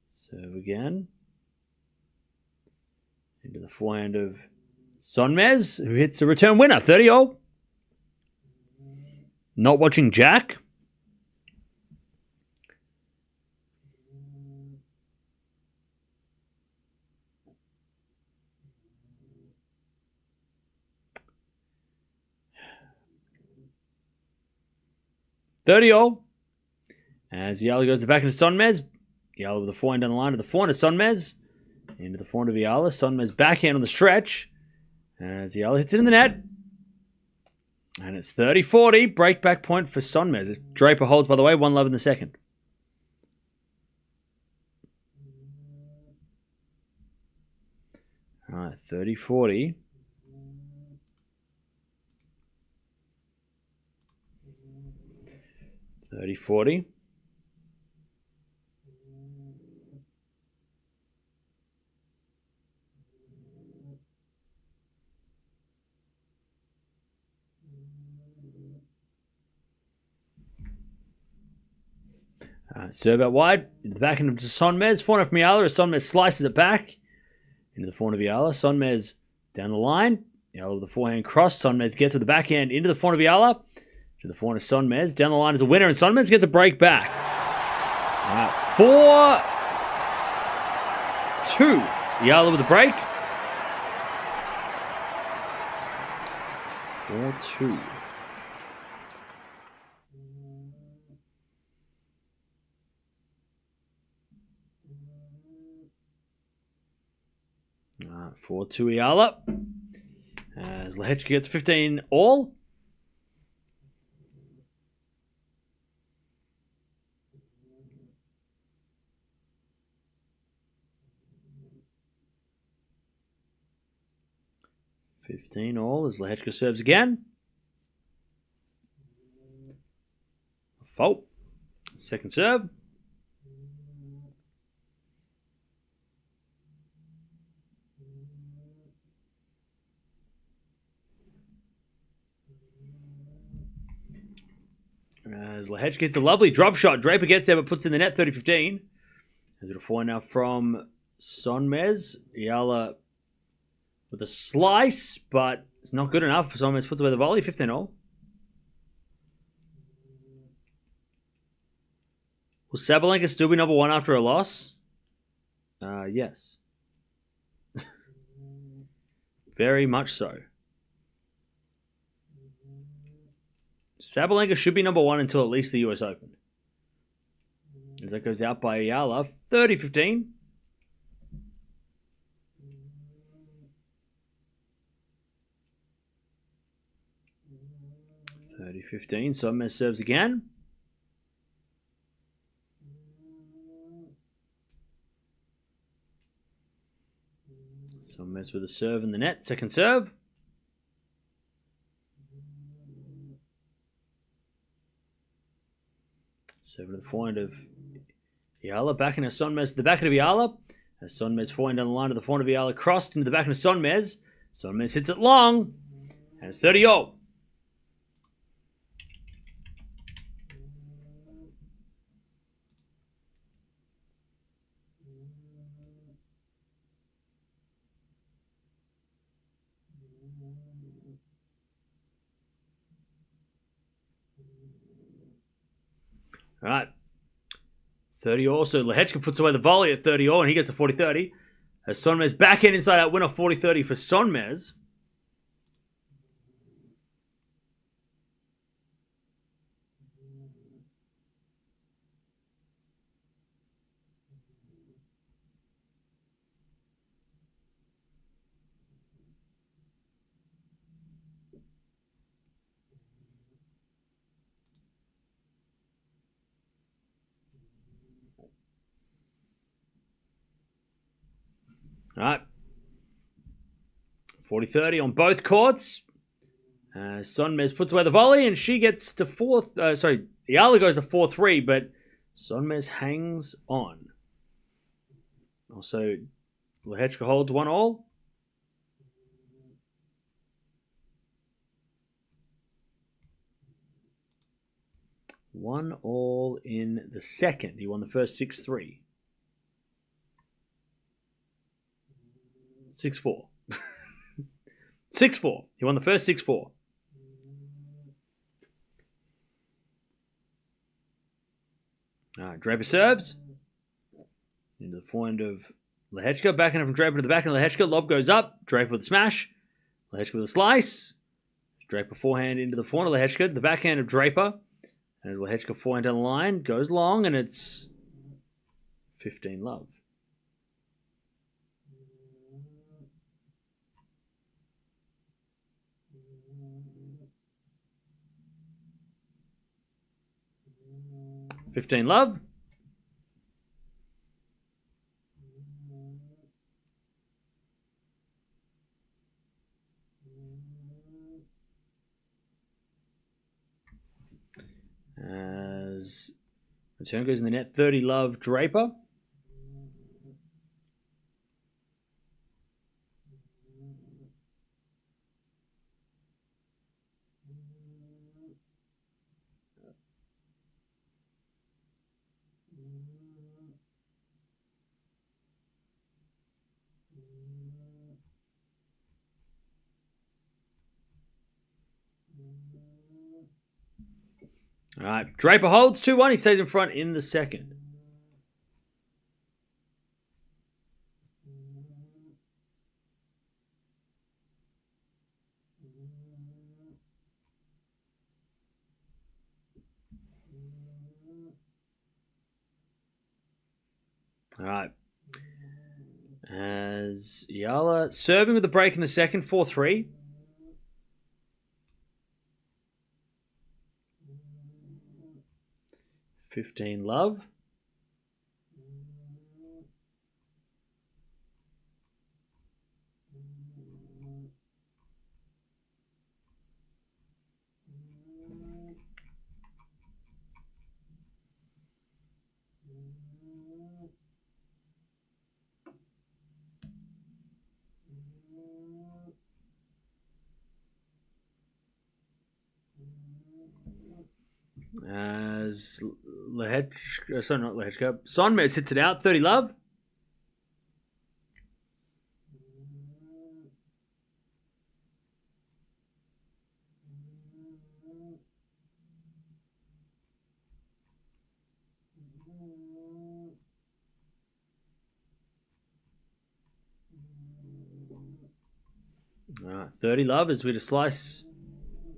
Serve again. Into the forehand of Sonmez, who hits a return winner, 30-0. Not watching Jack. As Yala goes to the back into Sonmez. Yala with the forehand on the line to the forehand of Sonmez. Into the forehand of Yala. Sonmez backhand on the stretch. As Yala hits it in the net. And it's 30-40. Break back point for Sonmez. Draper holds, by the way, 1-love in the second. All right, 30-40. Serve out wide. In the back end of Sonmez. Forehand from Yala as Sonmez slices it back. Into the forehand of Yala. Sonmez down the line. Yala with the forehand cross. Sonmez gets with the backhand into the forehand of Yala. To the forehand of Sonmez. Down the line as a winner. And Sonmez gets a break back. 4-2. Yala with a break. 4-2. All right, 4-2 Yala. As Lehecka gets 15 all. As Lehecka serves again. Fault. Second serve. As Lehecka gets a lovely drop shot. Draper gets there but puts in the net 30-15. As it'll forehand now from Sonmez. Yala with a slice, but it's not good enough. Sonmez puts away the volley, 15-all. Will Sabalenka still be number one after a loss? Yes. Very much so. Sabalenka should be number one until at least the US Open. As that goes out by Yala, 30-15. 30-15. Sonmez serves again. Sonmez with a serve in the net. Second serve. Serve to the forehand of Yala. Back into Sonmez to the back of Yala. As Sonmez forehand down the line to the forehand of Yala. Crossed into the back of Sonmez. Sonmez hits it long. And it's 30-all. All right. 30-all. So Lehecka puts away the volley at 30-all and he gets a 40-30. As Sonmez backhand inside out winner 40-30 for Sonmez. All right. 40-30 on both courts. Sonmez puts away the volley and she gets to fourth. Yala goes to 4-3, but Sonmez hangs on. Also, Lehecka holds 1-all. One all in the second. He won the first 6-3. 6-4. 6-4. He won the first 6-4. All right, Draper serves. Into the forehand of Lehecka. Backhand from Draper to the backhand of Lehecka. Lob goes up. Draper with a smash. Lehecka with a slice. Draper forehand into the forehand of Lehecka. The backhand of Draper. And as Lehecka forehand down the line. Goes long and it's 15-love. $15-love. as return goes in the net. 30 love, Draper. All right, Draper holds 2-1. He stays in front in the second. All right. As Yala serving with the break in the second, 4-3. $15 love. As Lehecka, sorry, not Lehecka, Sonmez hits it out, 30 love. All right, 30 love as we just slice.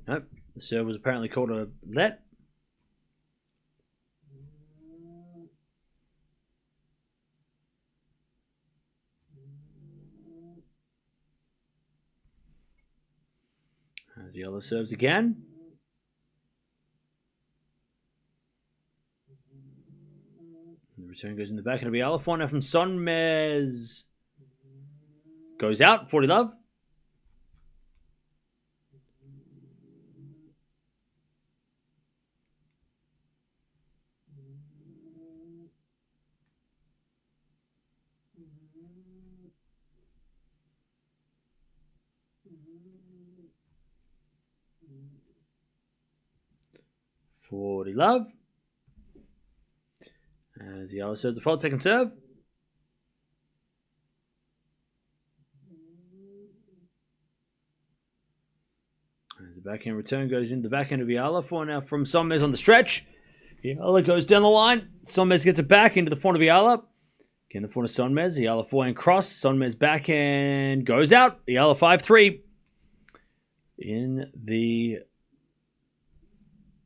Nope, the serve was apparently called a let. As Yala serves again. The return goes in the back. It'll be Yala. Now from Sonmez. Goes out. 40 love. $40 love. As Yala serves the fault, second serve. As the backhand return goes in the backhand of Yala. For now from Sonmez on the stretch. Yala goes down the line. Sonmez gets it back into the front of Yala. Again, the front of Sonmez. Yala forehand cross. Sonmez backhand goes out. Yala 5-3.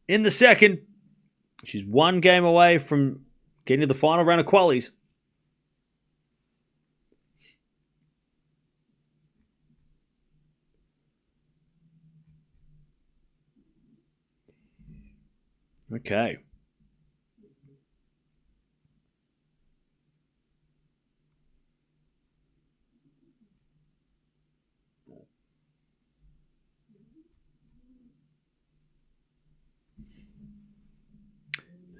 In the second, she's one game away from getting to the final round of qualies. Okay.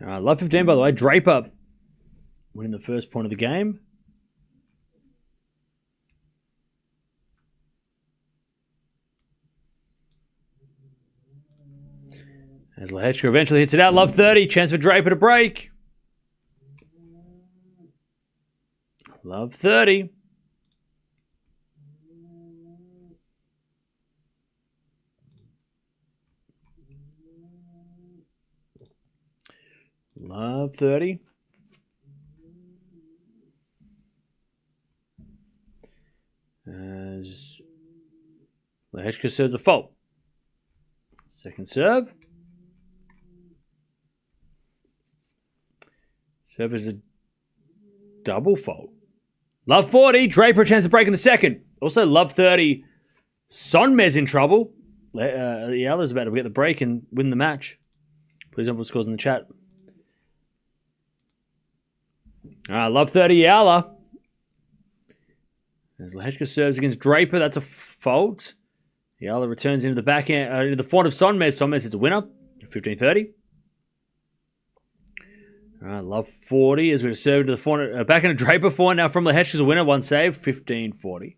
All right, love 15, by the way. Draper winning the first point of the game. As Lehecka eventually hits it out. Love 30. Chance for Draper to break. Love 30. Love 30. As Lehecka serves a fault. Second serve. Serve is a double fault. Love 40. Draper chance to break in the second. Also love 30. Sonmez in trouble. Yala's about to get the break and win the match. Please don't put scores in the chat. All right, love 30 Yala. As Lehecka serves against Draper, that's a fault. Yala returns into the backhand, into the front of Sonmez. Sonmez is a winner. 15-30. All right, love 40 as we serve to the forehand. Back in a Draper forehand now from Lehecka's a winner. One save, 15-40.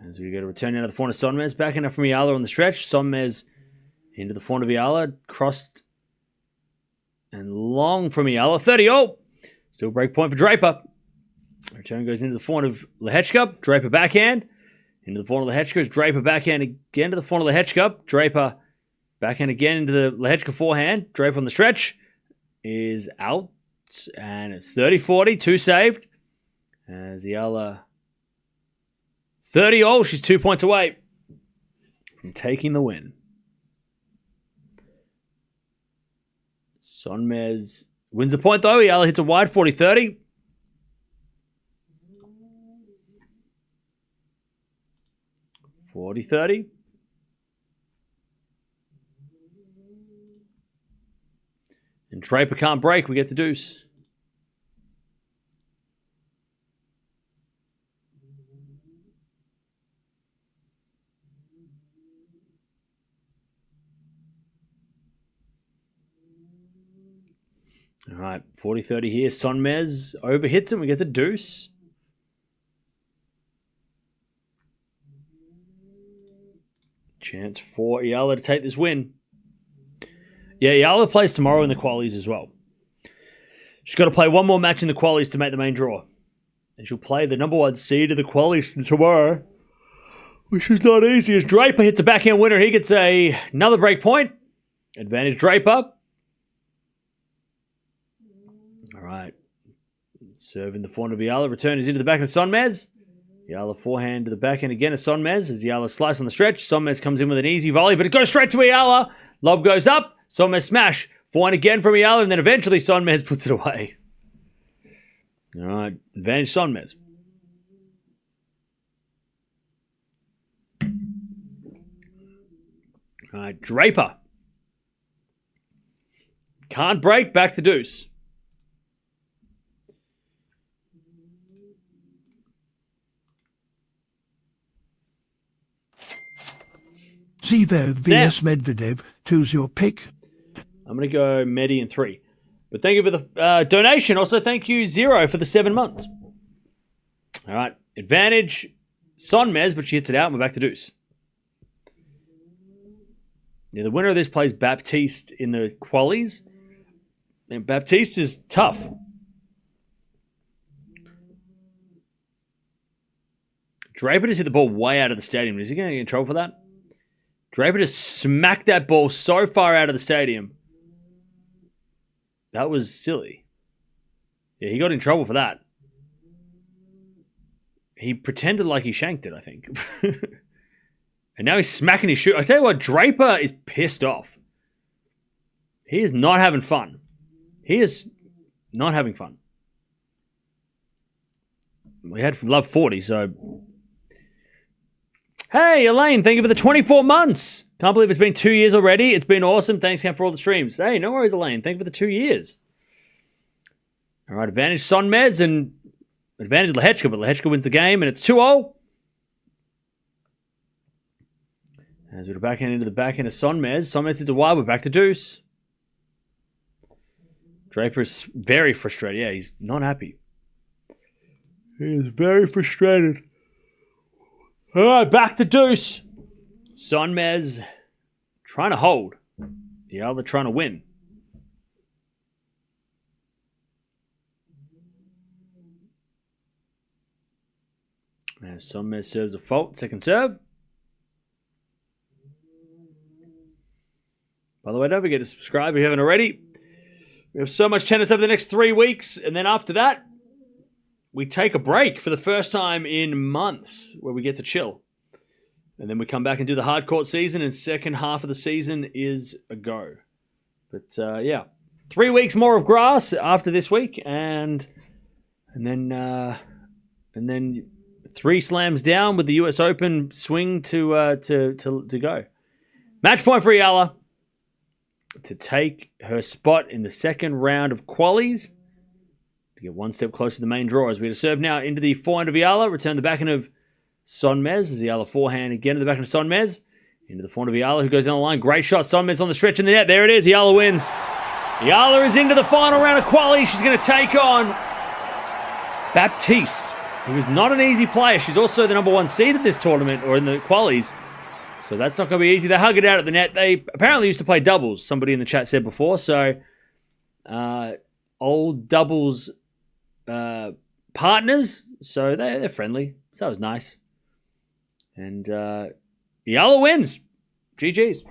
As we get a return out of the forehand of Sonmez. Back in from Yala on the stretch. Sonmez into the forehand of Yala. Crossed and long from Yala. 30-all. Still break point for Draper. Return goes into the forehand of Lehecka. Draper backhand. Into the forehand of Lehecka. Draper backhand again to the forehand of Lehecka. Draper backhand again into the Lehecka forehand. Draper on the stretch is out. And it's 30-40. 2 saved. As Yala 30-all. She's 2 points away from taking the win. Sonmez wins the point though. Yala hits a wide 40-30. And Draper can't break. We get the deuce. All right, 40-30 here. Sonmez overhits him. We get the deuce. Chance for Yala to take this win. Yeah, Yala plays tomorrow in the qualies as well. She's got to play one more match in the qualies to make the main draw. And she'll play the number 1 seed of the qualies tomorrow, which is not easy as Draper hits a backhand winner. He gets another break point. Advantage Draper. All right. Serving the forehand of Yala. Return is into the back of Sonmez. Yala forehand to the backhand again of Sonmez as Yala slice on the stretch. Sonmez comes in with an easy volley, but it goes straight to Yala. Lob goes up. Sonmez smash. Forehand again from Yala, and then eventually Sonmez puts it away. All right. Advantage Sonmez. All right. Draper. Can't break. Back to deuce. Zverev vs Medvedev. Choose your pick. I'm going to go Medi in 3. But thank you for the donation. Also, thank you, Zero, for the 7 months. All right. Advantage Sonmez, but she hits it out and we're back to deuce. Yeah, the winner of this plays Baptiste in the qualies. And Baptiste is tough. Draper just hit the ball way out of the stadium. Is he going to get in trouble for that? Draper just smacked that ball so far out of the stadium. That was silly. Yeah, he got in trouble for that. He pretended like he shanked it, I think. And now he's smacking his shoe. I tell you what, Draper is pissed off. He is not having fun. He is not having fun. We had love 40, so... Hey, Elaine, thank you for the 24 months. Can't believe it's been 2 years already. It's been awesome. Thanks, Cam, for all the streams. Hey, no worries, Elaine. Thank you for the 2 years. All right, advantage Sonmez and advantage Lehecka, but Lehecka wins the game, and it's 2-0. As we're backhand into the backhand of Sonmez. Sonmez hits a wide. We're back to deuce. Draper is very frustrated. Yeah, he's not happy. He is very frustrated. All right, back to deuce. Sonmez trying to hold. Yala trying to win. As Sonmez serves a fault, second serve. By the way, don't forget to subscribe if you haven't already. We have so much tennis over the next 3 weeks, and then after that, we take a break for the first time in months where we get to chill. And then we come back and do the hard court season, and second half of the season is a go. But yeah, 3 weeks more of grass after this week, and then 3 slams down with the US Open swing to go. Match point for Yala to take her spot in the second round of qualies. to get one step closer to the main draw. As we get a serve now into the forehand of Yala. Return the backhand of Sonmez. As the Yala forehand again to the backhand of Sonmez. Into the forehand of Yala, who goes down the line. Great shot. Sonmez on the stretch in the net. There it is. Yala wins. Yala is into the final round of quali. She's going to take on Baptiste, who is not an easy player. She's also the number 1 seed at this tournament, or in the qualies. So that's not going to be easy. They hug it out at the net. They apparently used to play doubles, somebody in the chat said before. So, old doubles partners. So they're friendly. So that was nice. And Yala wins. GG's.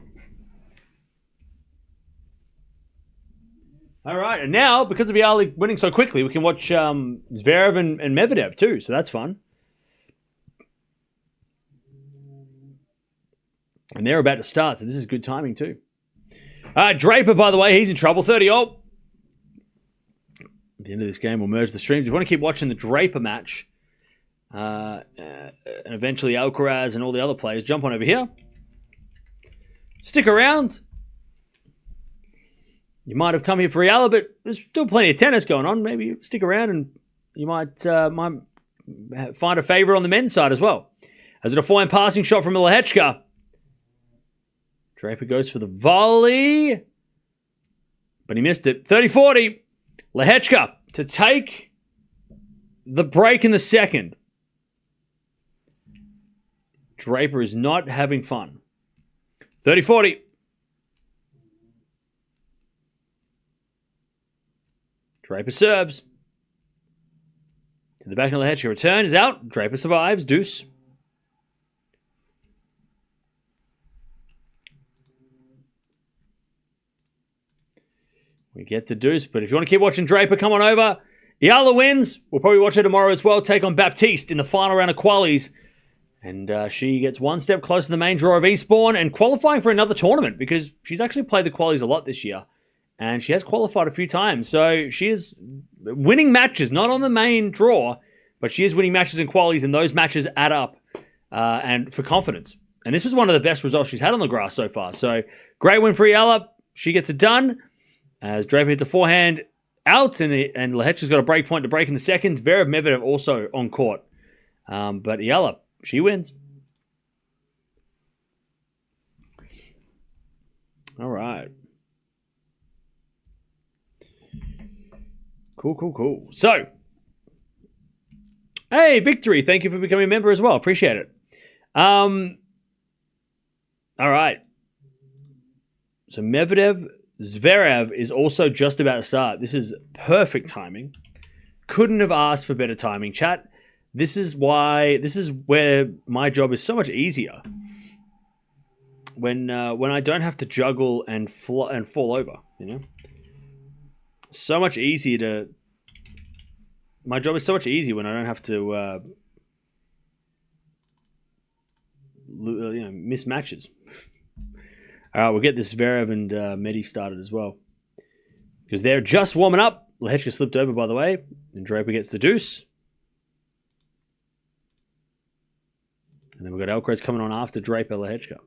All right. And now, because of Yala winning so quickly, we can watch Zverev and Medvedev too. So that's fun. And they're about to start, so this is good timing too. Draper, by the way, he's in trouble. 30-0. At the end of this game, we'll merge the streams. If you want to keep watching the Draper match, and eventually Alcaraz and all the other players, jump on over here. Stick around. You might have come here for Yala, but there's still plenty of tennis going on. Maybe stick around and you might find a favourite on the men's side as well. As a forehand passing shot from Lehecka. Draper goes for the volley, but he missed it. 30-40. Lehecka to take the break in the second. Draper is not having fun. 30-40. Draper serves. To the back of Lehecka. Return is out. Draper survives. Deuce. We get the deuce, but if you want to keep watching Draper, come on over. Yala wins. We'll probably watch her tomorrow as well. Take on Baptiste in the final round of qualies. And she gets one step closer to the main draw of Eastbourne and qualifying for another tournament because she's actually played the qualies a lot this year. And she has qualified a few times. So she is winning matches, not on the main draw, but she is winning matches in qualies, and those matches add up and for confidence. And this was one of the best results she's had on the grass so far. So great win for Yala. She gets it done. As Draper hits a forehand out, and Lehecka's got a break point to break in the second. Zverev Medvedev also on court. But Yala, she wins. All right. Cool. So, hey, Victory, thank you for becoming a member as well. Appreciate it. All right. So Medvedev, Zverev is also just about to start. This is perfect timing. Couldn't have asked for better timing, chat. This is where my job is so much easier. When I don't have to juggle and fall over, you know. So much easier to. My job is so much easier when I don't have to, miss matches. All right, we'll get this Zverev and Medi started as well. Because they're just warming up. Lehecka slipped over, by the way. And Draper gets the deuce. And then we've got Alcaraz coming on after Draper, Lehecka.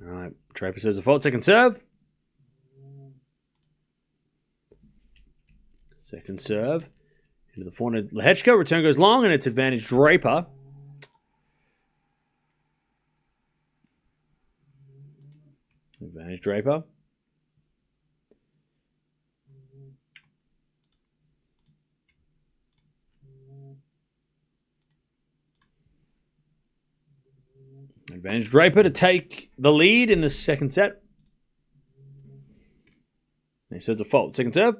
All right, Draper serves a fault. Second serve. Second serve. Into the forehand. Lehecka. Return goes long, and it's advantage Draper. Advantage Draper. Advantage Draper to take the lead in the second set. He says a fault. Second serve.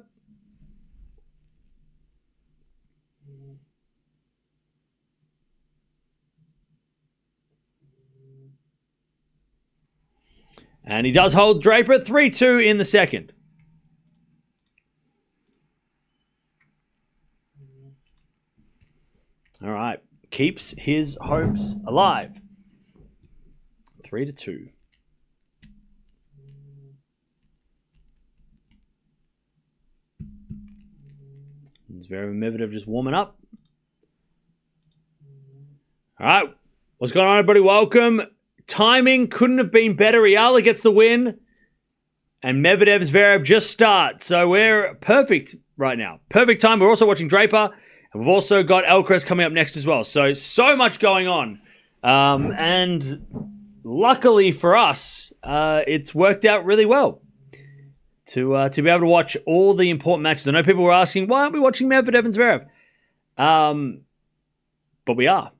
And he does hold Draper 3-2 in the second. All right. Keeps his hopes alive. 3-2. Zverev and Medvedev just warming up. All right. What's going on, everybody? Welcome. Timing couldn't have been better. Yala gets the win. and Medvedev Zverev just start. So we're perfect right now. Perfect time. We're also watching Draper, and we've also got Alcaraz coming up next as well. So much going on. And luckily for us, it's worked out really well to be able to watch all the important matches. I know people were asking, why aren't we watching Medvedev and Zverev? But we are.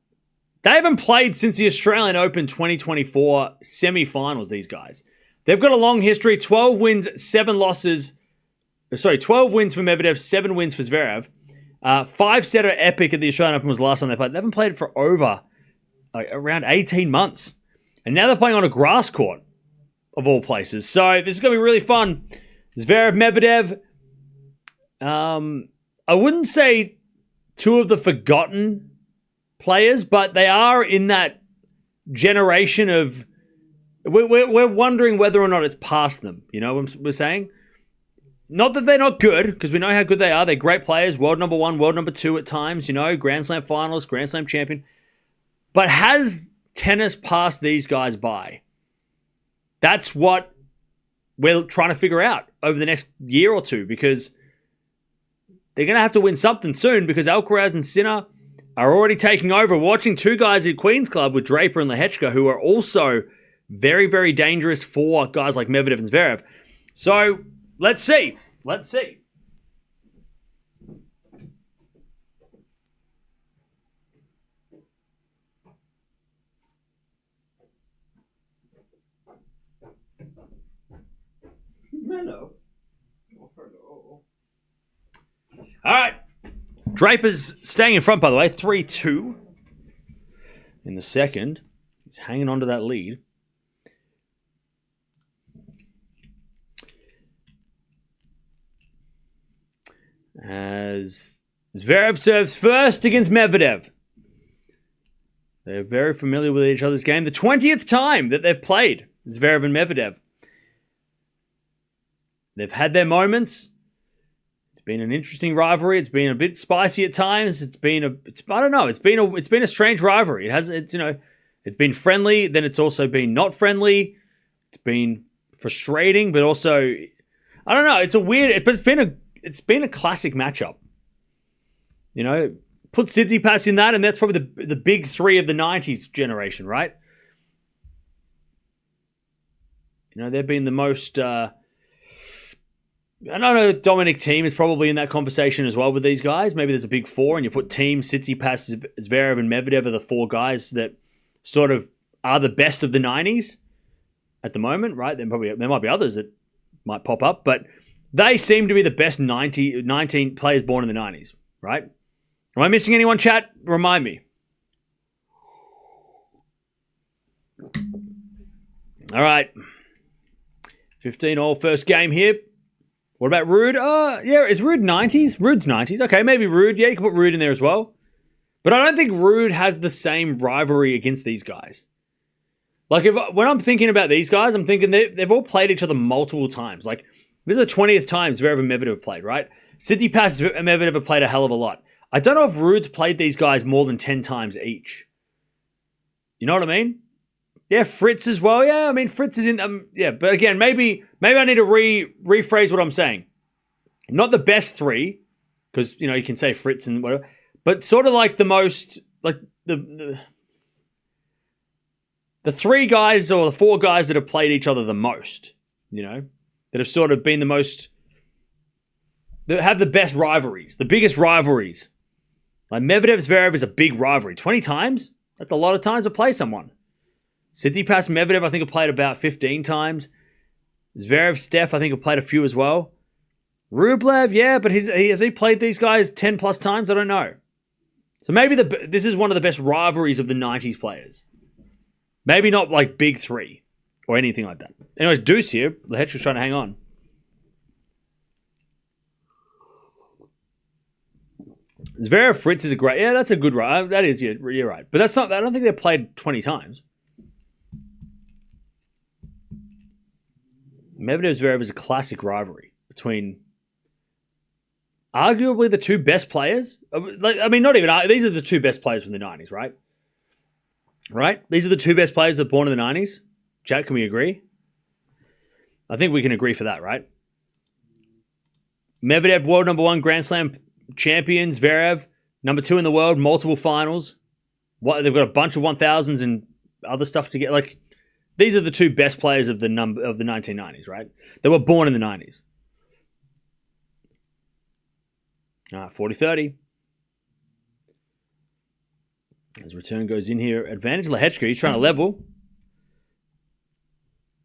They haven't played since the Australian Open 2024 semi-finals, these guys. They've got a long history, 12 wins, 7 losses. Sorry, 12 wins for Medvedev, 7 wins for Zverev. 5-setter epic at the Australian Open was the last time they played. They haven't played for over around 18 months. And now they're playing on a grass court, of all places. So this is going to be really fun. Zverev, Medvedev. I wouldn't say two of the forgotten players, but they are in that generation of... We're wondering whether or not it's past them. You know what we're saying? Not that they're not good, because we know how good they are. They're great players. World number 1, world number 2 at times. You know, Grand Slam finalist, Grand Slam champion. But has tennis passed these guys by? That's what we're trying to figure out over the next year or two, because they're going to have to win something soon, because Alcaraz and Sinner are already taking over. We're watching 2 guys at Queens Club with Draper and Lehecka, who are also very, very dangerous for guys like Medvedev and Zverev. So, let's see. Let's see. All right. Draper's staying in front, by the way. 3-2 in the second. He's hanging on to that lead. As Zverev serves first against Medvedev. They're very familiar with each other's game. The 20th time that they've played, Zverev and Medvedev. They've had their moments. It's been an interesting rivalry. It's been a bit spicy at times. It's been a strange rivalry. It's been friendly, then it's also been not friendly. It's been frustrating, but also, I don't know. It's a weird, but it's been a classic matchup. You know, put Tsitsipas in that, and that's probably the big 3 of the 90s generation, right? You know, they've been the most... I don't know, Dominic Thiem is probably in that conversation as well with these guys. Maybe there's a big 4, and you put Thiem, Tsitsipas, Zverev, and Medvedev are the 4 guys that sort of are the best of the 90s at the moment, right? There might be others that might pop up, but they seem to be the best 19 players born in the 90s, right? Am I missing anyone, chat? Remind me. All right. 15-all first game here. What about Rude? Yeah, is Rude 90s? Rude's 90s. Okay, maybe Rude. Yeah, you can put Rude in there as well. But I don't think Rude has the same rivalry against these guys. Like, when I'm thinking about these guys, I'm thinking they've all played each other multiple times. Like, this is the 20th time Zverev and Medvedev have played, right? Tsitsipas and Medvedev have played a hell of a lot. I don't know if Rude's played these guys more than 10 times each. You know what I mean? Yeah, Fritz as well. Yeah, I mean, Fritz is in... yeah, but again, maybe I need to rephrase what I'm saying. Not the best 3, because, you know, you can say Fritz and whatever, but sort of like the most... like the 3 guys or the 4 guys that have played each other the most, you know? That have sort of been the most... that have the best rivalries, the biggest rivalries. Like Medvedev Zverev is a big rivalry. 20 times? That's a lot of times to play someone. Tsitsipas Medvedev, I think, have played about 15 times. Zverev, Steph, I think, have played a few as well. Rublev, yeah, but has he played these guys 10 plus times? I don't know. So maybe this is one of the best rivalries of the 90s players. Maybe not like big 3 or anything like that. Anyways, Deuce here. Lehecka's trying to hang on. Zverev Fritz is a great... yeah, that's a good right. That is, yeah, you're right. But that's not... I don't think they've played 20 times. Medvedev Zverev is a classic rivalry between arguably the 2 best players. I mean, not even... these are the 2 best players from the 90s, right? Right? These are the 2 best players that were born in the 90s. Chat, can we agree? I think we can agree for that, right? Medvedev, world number 1 Grand Slam champion. Zverev, number 2 in the world, multiple finals. They've got a bunch of 1000s and other stuff to get. Like, these are the 2 best players of the 1990s, right? They were born in the 90s. 40-30. As return goes in here, advantage Lehecka. He's trying to level.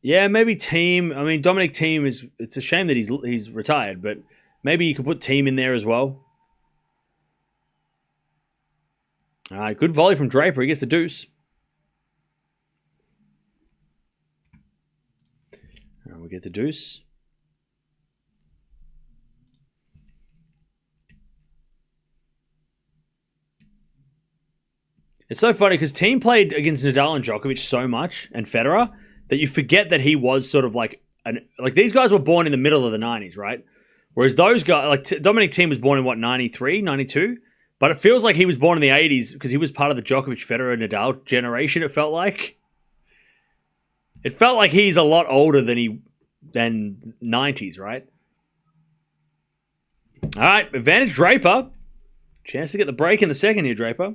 Yeah, maybe Team. I mean, Dominic Team is. It's a shame that he's retired, but maybe you could put Team in there as well. All right, good volley from Draper. He gets the deuce. And we get the deuce. It's so funny because Team played against Nadal and Djokovic so much, and Federer, that you forget that he was sort of like these guys were born in the middle of the 90s, right? Whereas those guys, like Dominic Thiem was born in what, 93, 92? But it feels like he was born in the 80s because he was part of the Djokovic, Federer, Nadal generation, it felt like. It felt like he's a lot older than 90s, right? All right, advantage Draper. Chance to get the break in the second here, Draper.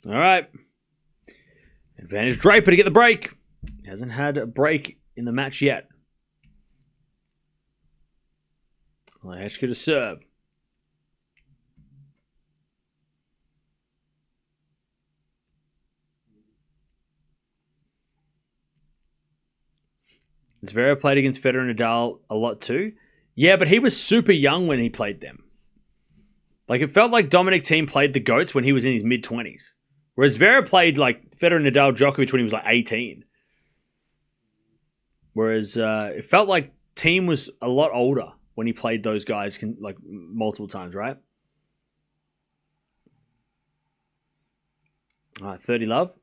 All right. Advantage Draper to get the break. He hasn't had a break in the match yet. Lehecka to serve. Zverev played against Federer and Nadal a lot too. Yeah, but he was super young when he played them. Like, it felt like Dominic Thiem played the GOATs when he was in his mid-20s. Whereas Zverev played like Federer, Nadal, Djokovic when he was like 18. Whereas it felt like Thiem was a lot older when he played those guys like multiple times, right? All right, 30 love.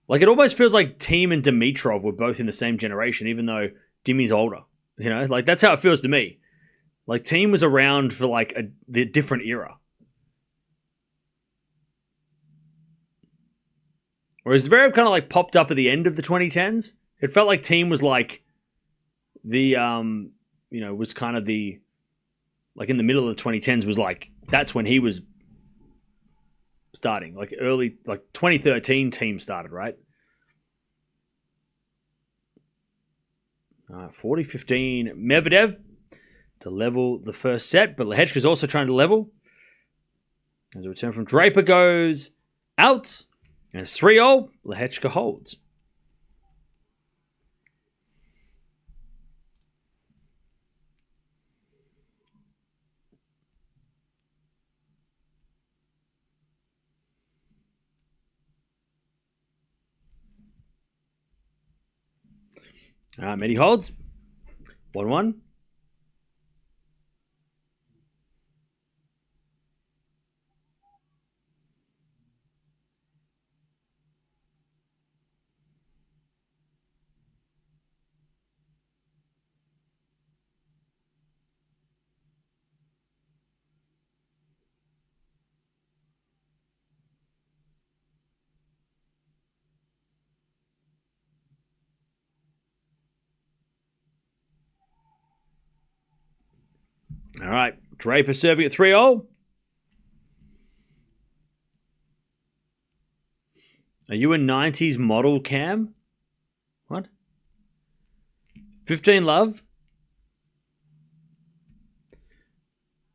Like, it almost feels like Thiem and Dimitrov were both in the same generation, even though Dimmy's older. You know, like, that's how it feels to me. Like, Thiem was around for like the different era. Whereas Zverev kind of like popped up at the end of the 2010s. It felt like Thiem was like was kind of the, like in the middle of the 2010s was like, that's when he was starting. Like early, like 2013 Thiem started, right? 40-15 Medvedev to level the first set, but Lehecka's also trying to level. As a return from Draper goes out. And it's 3-0. Lehecka holds. All right, Medi holds. 1-1. All right, Draper serving at 3-0. Are you a 90s model, Cam? What? 15 love.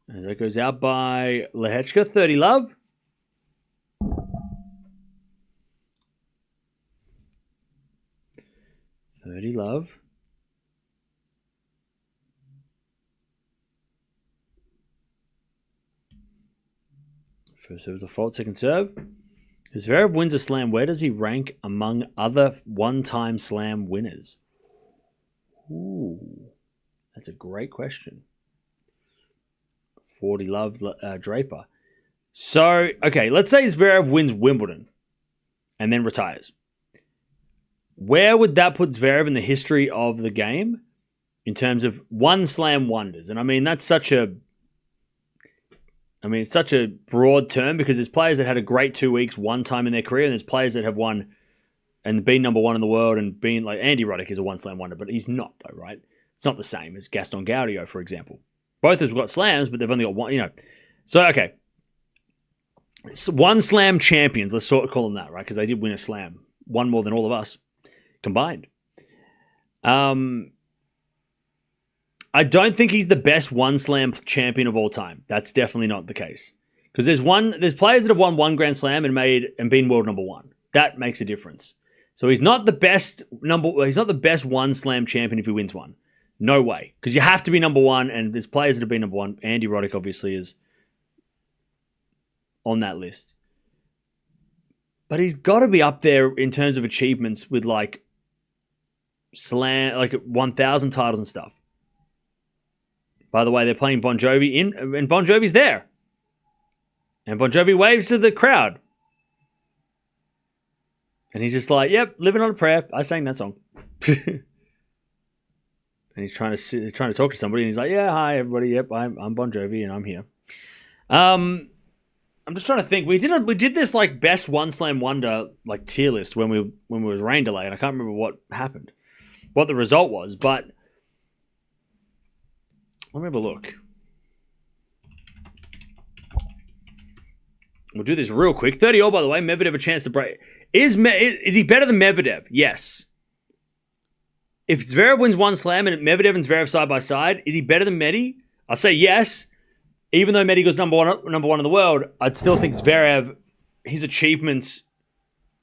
And that goes out by Lehecka. 30 love. First serve was a fault, second serve. If Zverev wins a slam, where does he rank among other one-time slam winners? Ooh, that's a great question. 40 love Draper. So, okay, let's say Zverev wins Wimbledon and then retires. Where would that put Zverev in the history of the game in terms of one slam wonders? And I mean, that's such a I mean, it's such a broad term because there's players that had a great 2 weeks one time in their career, and there's players that have won and been number one in the world and been like Andy Roddick is a one slam wonder, but he's not though, right? It's not the same as Gaston Gaudio, for example. Both have got slams, but they've only got one, you know. So, okay. So one slam champions, let's sort of call them that, right? Because they did win a slam. One more than all of us combined. I don't think he's the best one slam champion of all time. That's definitely not the case. Because there's players that have won one Grand Slam and been world number one. That makes a difference. So he's not the best one slam champion if he wins one. No way. Because you have to be number one, and there's players that have been number one. Andy Roddick obviously is on that list. But he's got to be up there in terms of achievements with like 1,000 titles and stuff. By the way, they're playing Bon Jovi and Bon Jovi's there. And Bon Jovi waves to the crowd. And he's just like, yep, living on a prayer. I sang that song. And he's trying to talk to somebody, and he's like, yeah, hi, everybody. Yep, I'm Bon Jovi, and I'm here. I'm just trying to think. We did this like best one slam wonder like tier list when we was rain delay, and I can't remember what happened, what the result was, but let me have a look. We'll do this real quick. 30 all, by the way. Medvedev a chance to break. Is he better than Medvedev? Yes. If Zverev wins one slam and Medvedev and Zverev side by side, is he better than Medi? I'll say yes. Even though Medi goes number one in the world, I'd still think Zverev, his achievements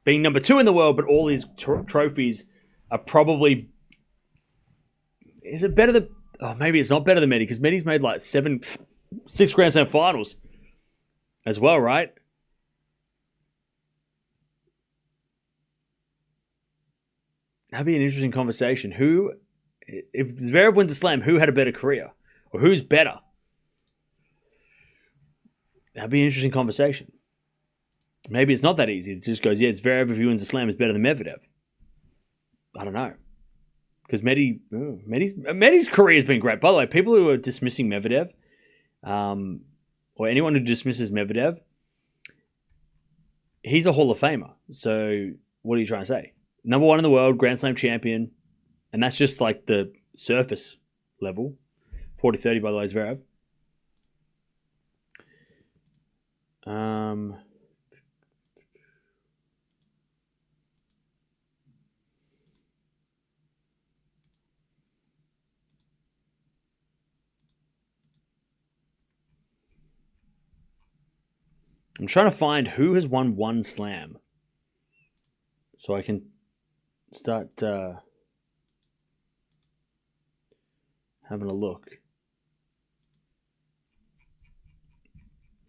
being number two in the world, but all his trophies are probably. Is it better than? Oh, maybe it's not better than Medi because Medi's made like 6 Grand Slam finals as well, right? That'd be an interesting conversation. If Zverev wins a slam, who had a better career? Or who's better? That'd be an interesting conversation. Maybe it's not that easy. It just goes, yeah, Zverev, if he wins a slam, is better than Medvedev. I don't know. Because Medi's career has been great. By the way, people who are dismissing Medvedev, or anyone who dismisses Medvedev, he's a Hall of Famer. So what are you trying to say? Number one in the world, Grand Slam champion, and that's just like the surface level. 40-30, by the way, Zverev. I'm trying to find who has won one slam so I can start having a look.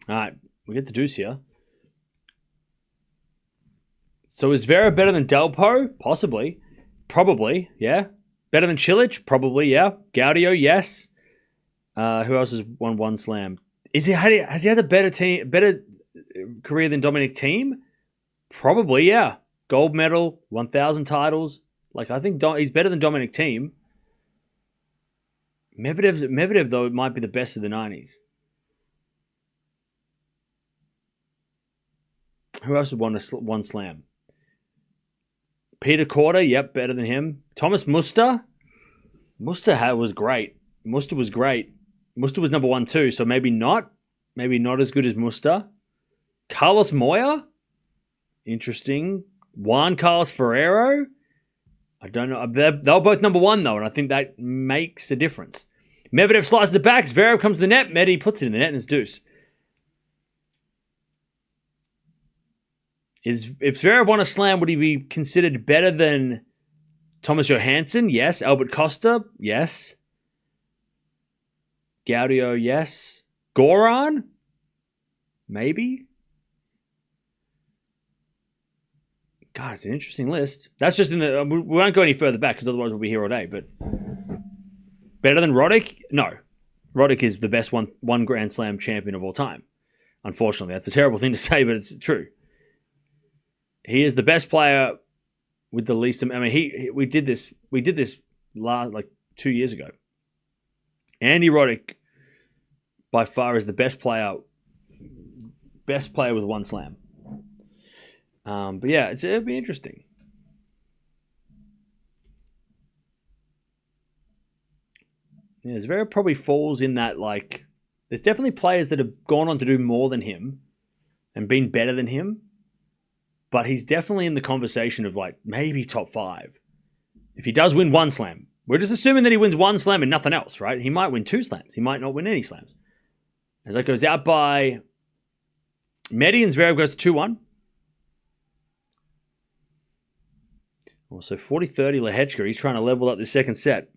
All right, we get the deuce here. So is Vera better than Delpo? Possibly. Probably, yeah. Better than Cilic? Probably, yeah. Gaudio, yes. Who else has won one slam? Has he had a better career than Dominic Thiem? Probably, yeah. Gold medal, 1,000 titles. Like, I think he's better than Dominic Thiem. Medvedev, though, might be the best of the 90s. Who else has won one slam? Peter Korda, yep, better than him. Thomas Muster? Muster was great. Muster was great. Muster was number one too, so maybe not. Maybe not as good as Muster. Carlos Moya? Interesting. Juan Carlos Ferrero? I don't know. They were both number one, though, and I think that makes a difference. Medvedev slices it back. Zverev comes to the net. Medi puts it in the net, and it's deuce. If Zverev won a slam, would he be considered better than Thomas Johansson? Yes. Albert Costa? Yes. Gaudio? Yes. Goran? Maybe. God, it's an interesting list. That's just in the... We won't go any further back because otherwise we'll be here all day, but... Better than Roddick? No. Roddick is the best one Grand Slam champion of all time. Unfortunately, that's a terrible thing to say, but it's true. He is the best player with the least... I mean, we did this like 2 years ago. Andy Roddick, by far, is the best player best player with 1 slam. But yeah, it'll be interesting. Yeah, Zverev probably falls in that, like, there's definitely players that have gone on to do more than him and been better than him, but he's definitely in the conversation of, like, maybe top 5. If he does win 1 slam, we're just assuming that he wins 1 slam and nothing else, right? He might win 2 slams. He might not win any slams. As that goes out by Medi, and Zverev goes to 2-1. Also 40-30 Lehecka. He's trying to level up the second set.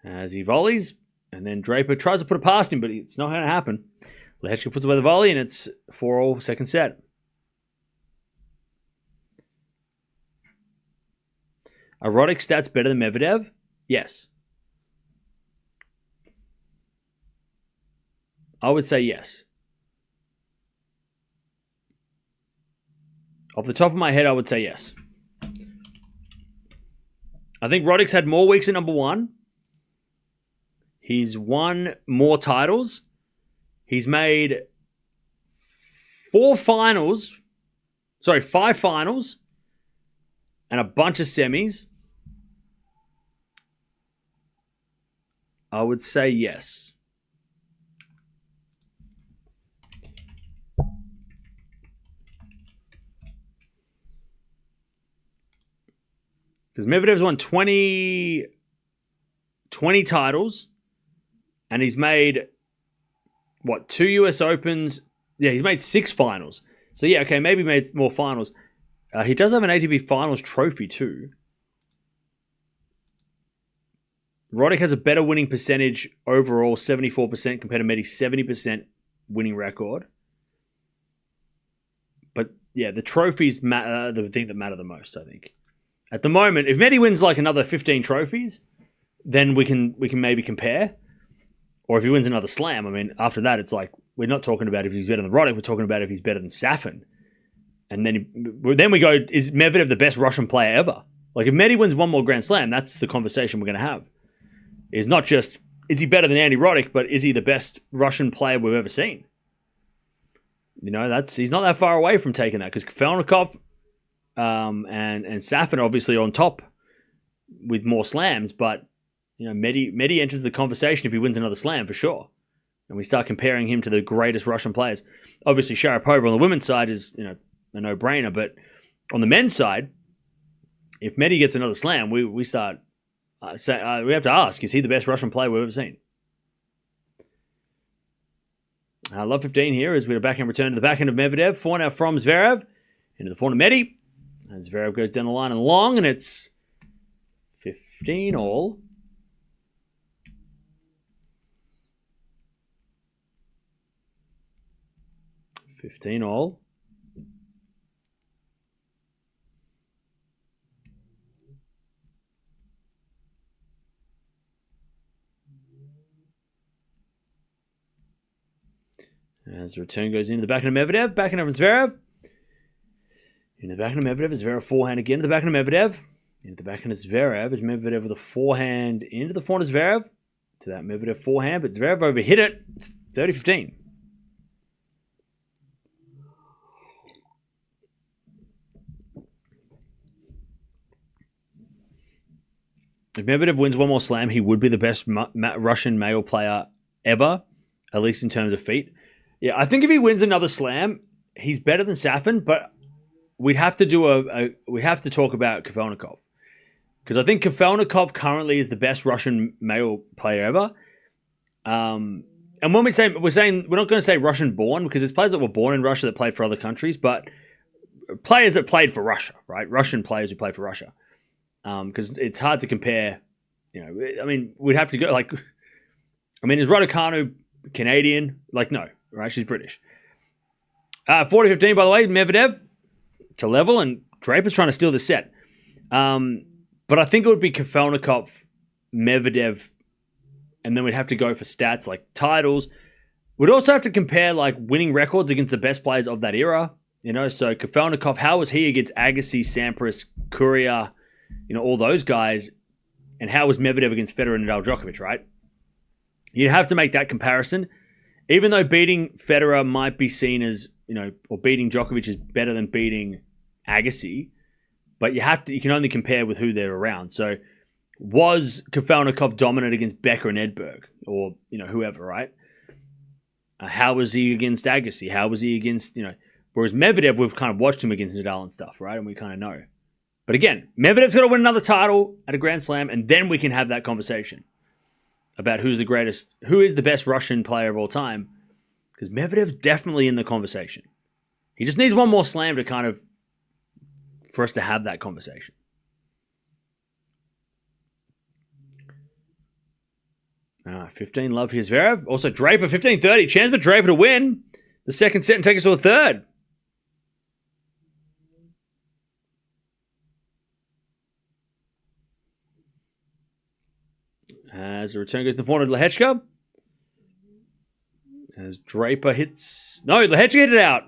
As he volleys, and then Draper tries to put it past him, but it's not going to happen. Lehecka puts away the volley, and it's 4-all second set. Are Roddick stats better than Medvedev? Yes. I would say yes. Off the top of my head, I would say yes. I think Roddick's had more weeks at number 1. He's won more titles. He's made 5 finals, and a bunch of semis. I would say yes. Because Medvedev's won 20 titles, and he's made, 2 US Opens? Yeah, he's made 6 finals. So yeah, okay, maybe made more finals. He does have an ATP Finals trophy too. Roddick has a better winning percentage overall, 74% compared to Medi's 70% winning record. But yeah, the trophies matter, the thing that matter the most, I think. At the moment, if Medi wins like another 15 trophies, then we can maybe compare. Or if he wins another slam, I mean, after that, it's like, we're not talking about if he's better than Roddick, we're talking about if he's better than Safin. And then we go, is Medvedev the best Russian player ever? Like, if Medi wins 1 more Grand Slam, that's the conversation we're going to have. It's not just, is he better than Andy Roddick, but is he the best Russian player we've ever seen? You know, he's not that far away from taking that, because Kafelnikov and Safin obviously on top with more slams, but you know, Medi enters the conversation if he wins another slam for sure. And we start comparing him to the greatest Russian players. Obviously, Sharapova on the women's side is, you know, a no-brainer, but on the men's side, if Medi gets another slam, we start we have to ask, is he the best Russian player we've ever seen? Love 15 here as we backhand return to the backhand of Medvedev. Forehand from Zverev into the forehand of Medi. And Zverev goes down the line and long, and it's 15 all. As the return goes into the backhand of Medvedev, backhand of Zverev. Into the backhand of Medvedev, Zverev forehand again to the backhand of Medvedev. Into the backhand of Zverev is Medvedev with a forehand into the forehand of Zverev. To that Medvedev forehand, but Zverev overhit it. It's 30-15. If Medvedev wins 1 more slam, he would be the best Russian male player ever, at least in terms of feet. Yeah, I think if he wins another slam, he's better than Safin, but we'd have to we have to talk about Kafelnikov. Because I think Kafelnikov currently is the best Russian male player ever. And when we're saying we're not going to say Russian born, because there's players that were born in Russia that played for other countries, but players that played for Russia, right? Russian players who played for Russia. Because it's hard to compare, you know, I mean, we'd have to go like, I mean, is Raducanu Canadian? Like, no, right? She's British. 40-15, by the way, Medvedev to level, and Draper's trying to steal the set. But I think it would be Kafelnikov, Medvedev, and then we'd have to go for stats like titles. We'd also have to compare like winning records against the best players of that era, you know, so Kafelnikov, how was he against Agassi, Sampras, Courier, you know, all those guys, and how was Medvedev against Federer and Nadal Djokovic, right? You have to make that comparison. Even though beating Federer might be seen as, or beating Djokovic is better than beating Agassi, but you can only compare with who they're around. So was Kafelnikov dominant against Becker and Edberg or, whoever, right? How was he against Agassi? How was he against, whereas Medvedev, we've kind of watched him against Nadal and stuff, right? And we kind of know. But again, Medvedev's got to win another title at a Grand Slam, and then we can have that conversation about who is the best Russian player of all time, because Medvedev's definitely in the conversation. He just needs one more slam for us to have that conversation. All right, 15 love here, Zverev. Also, Draper, 15-30. Chance for Draper to win the second set and take us to a third. As the return goes to the forehand of Lehecka. As Draper hits... No, Lehecka hit it out.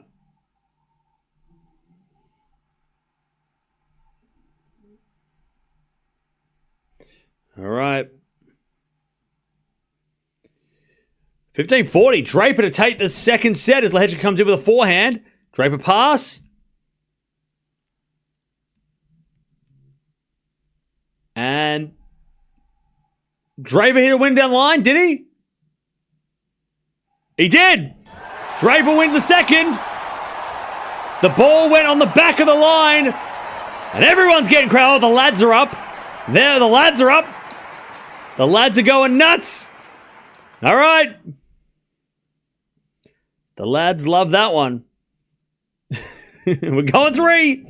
All right. 15-40. Draper to take the second set as Lehecka comes in with a forehand. Draper pass. And Draper hit a win down the line, did he? He did. Draper wins the second. The ball went on the back of the line. And everyone's getting crowded. The lads are up. There, the lads are up. The lads are going nuts. All right. The lads love that one. We're going 3.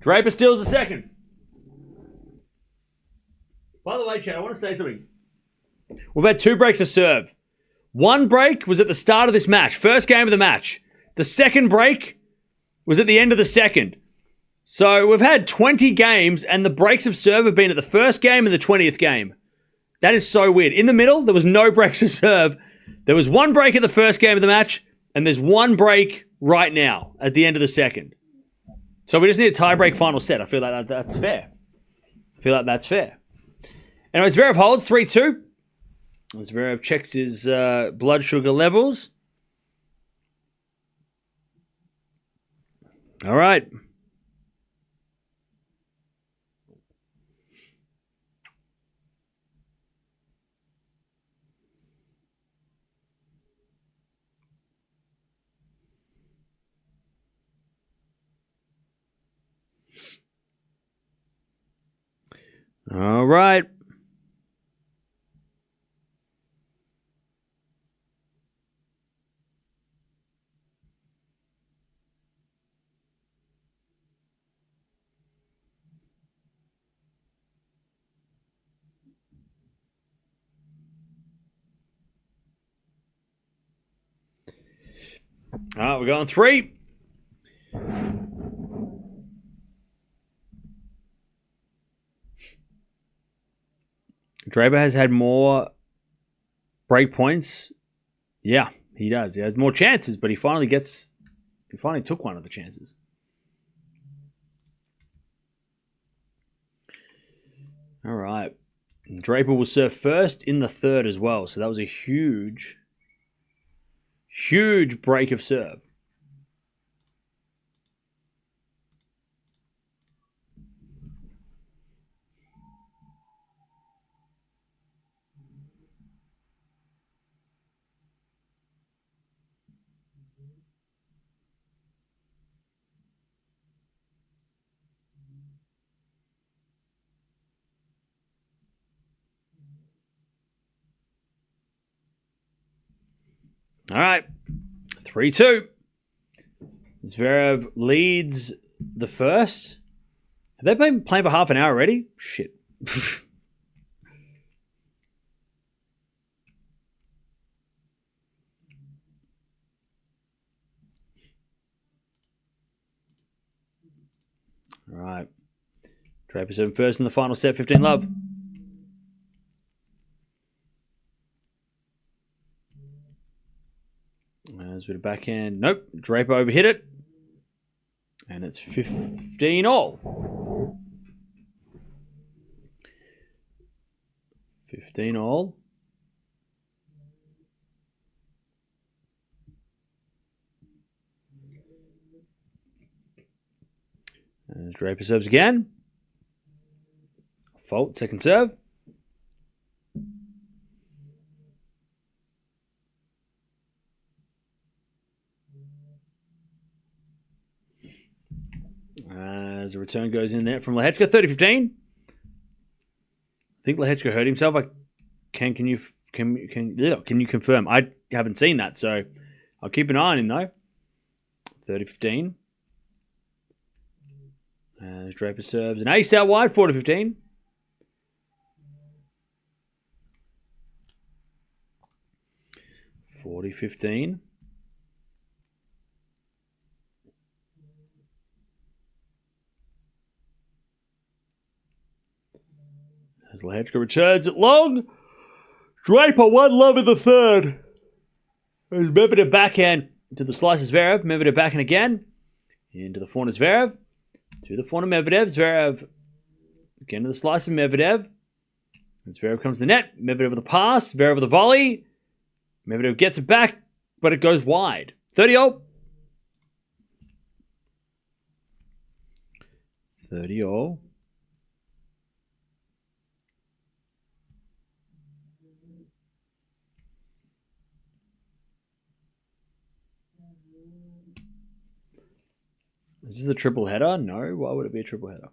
Draper steals the second. By the way, Chad, I want to say something. We've had 2 breaks of serve. One break was at the start of this match. First game of the match. The second break was at the end of the second. So we've had 20 games and the breaks of serve have been at the first game and the 20th game. That is so weird. In the middle, there was no breaks of serve. There was one break at the first game of the match and there's one break right now at the end of the second. So we just need a tie-break final set. I feel like that's fair. Anyway, Zverev holds 3-2. Zverev checks his blood sugar levels. All right. All right. All right, we're going 3. Draper has had more break points. Yeah, he does. He has more chances, but he finally took one of the chances. All right. Draper will serve first in the third as well. So that was a huge break of serve. All right, 3-2. Zverev leads the first. Have they been playing for half an hour already? Shit. All right. Draper serving first in the final set, 15 love. There's a bit of backhand. Nope. Draper overhit it. And it's 15 all. 15 all. As Draper serves again. Fault, second serve. As the return goes in there from Lehecka, 30-15. I think Lehecka hurt himself. Can you confirm? I haven't seen that, so I'll keep an eye on him though. 30-15. As Draper serves an ace out wide, 40-15. As Lehecka returns it long. Draper 1-love in the third. As Medvedev backhand to the slice of Zverev. Medvedev backhand again. Into the forehand of Zverev. To the forehand of Medvedev. Zverev again to the slice of Medvedev. And Zverev comes to the net. Medvedev with a pass. Zverev with a volley. Medvedev gets it back, but it goes wide. 30-all. 30-all. Is this a triple header? No. Why would it be a triple header?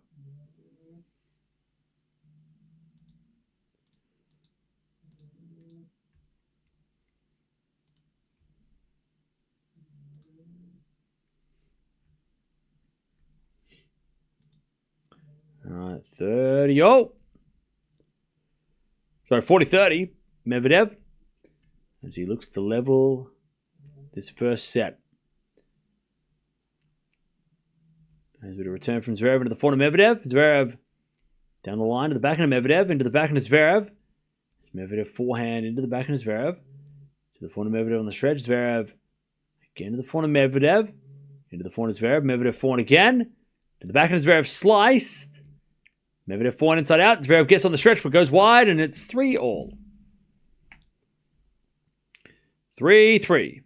All right, 30-all. Sorry, 40-30. Medvedev as he looks to level this first set. As we return from Zverev into the forehand of Medvedev. Zverev down the line to the backhand of Medvedev, into the backhand of Zverev. As Medvedev forehand into the backhand of Zverev. To the forehand of Medvedev on the stretch. Zverev again to the forehand of Medvedev. Into the forehand of Zverev. Medvedev forehand again. To the backhand of Zverev sliced. Medvedev forehand inside out. Zverev gets on the stretch but goes wide, and it's 3-all. 3-3.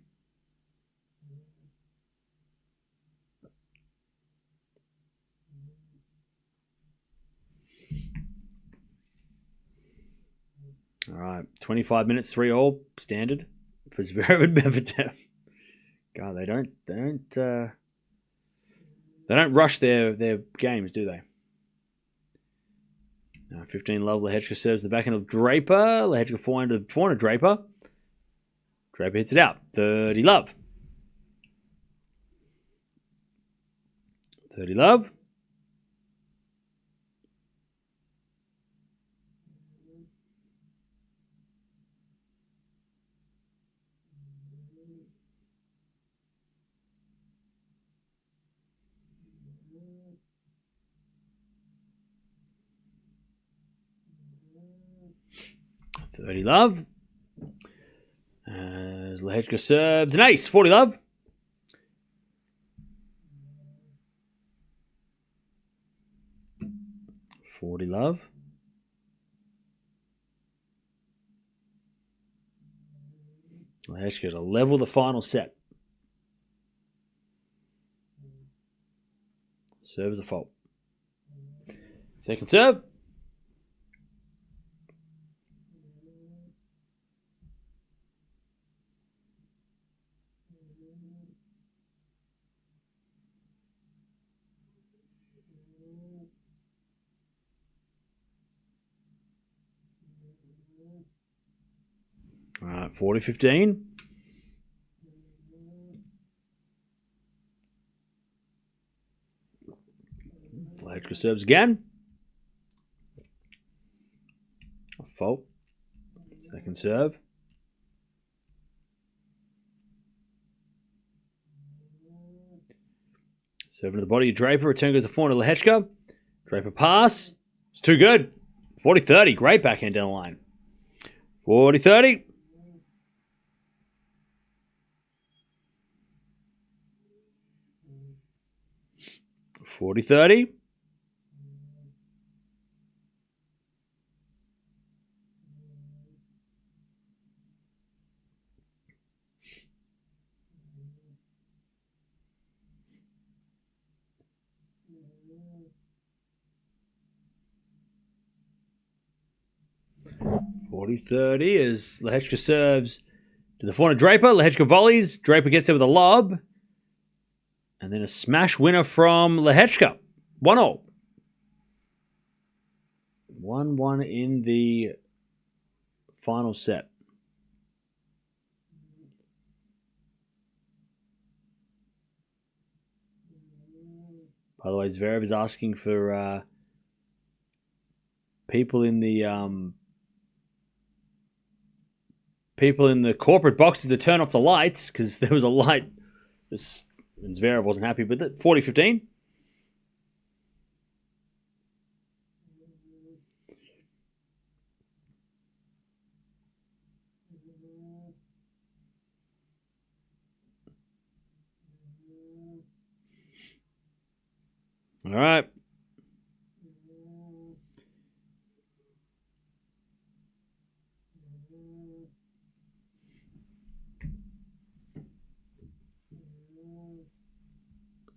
All right, 25 minutes, 3-all, standard for Zverev and Medvedev. God, they don't rush their games, do they? 15-love. Lehecka serves the backhand of Draper. Lehecka forehand of Draper. Draper hits it out. 30-love. 30-love. $30-love. As Lehecka serves an ace. 40-love. $40-love. Lehecka to level the final set. Serve is a fault. Second serve. All right, 40-15. Lehecka serves again. A fault. Second serve. Serving to the body of Draper. Return goes to forehand to Lehecka. Draper pass. It's too good. 40-30. Great backhand down the line. 40-30. 40-30. (40-30) as Lehecka serves to the forehand Draper. Lehecka volleys. Draper gets there with a lob. And then a smash winner from Lehecka. 1-0. 1-1 in the final set. By the way, Zverev is asking for people in the corporate boxes to turn off the lights because there was a light. And Zverev wasn't happy with it. 40-15. All right.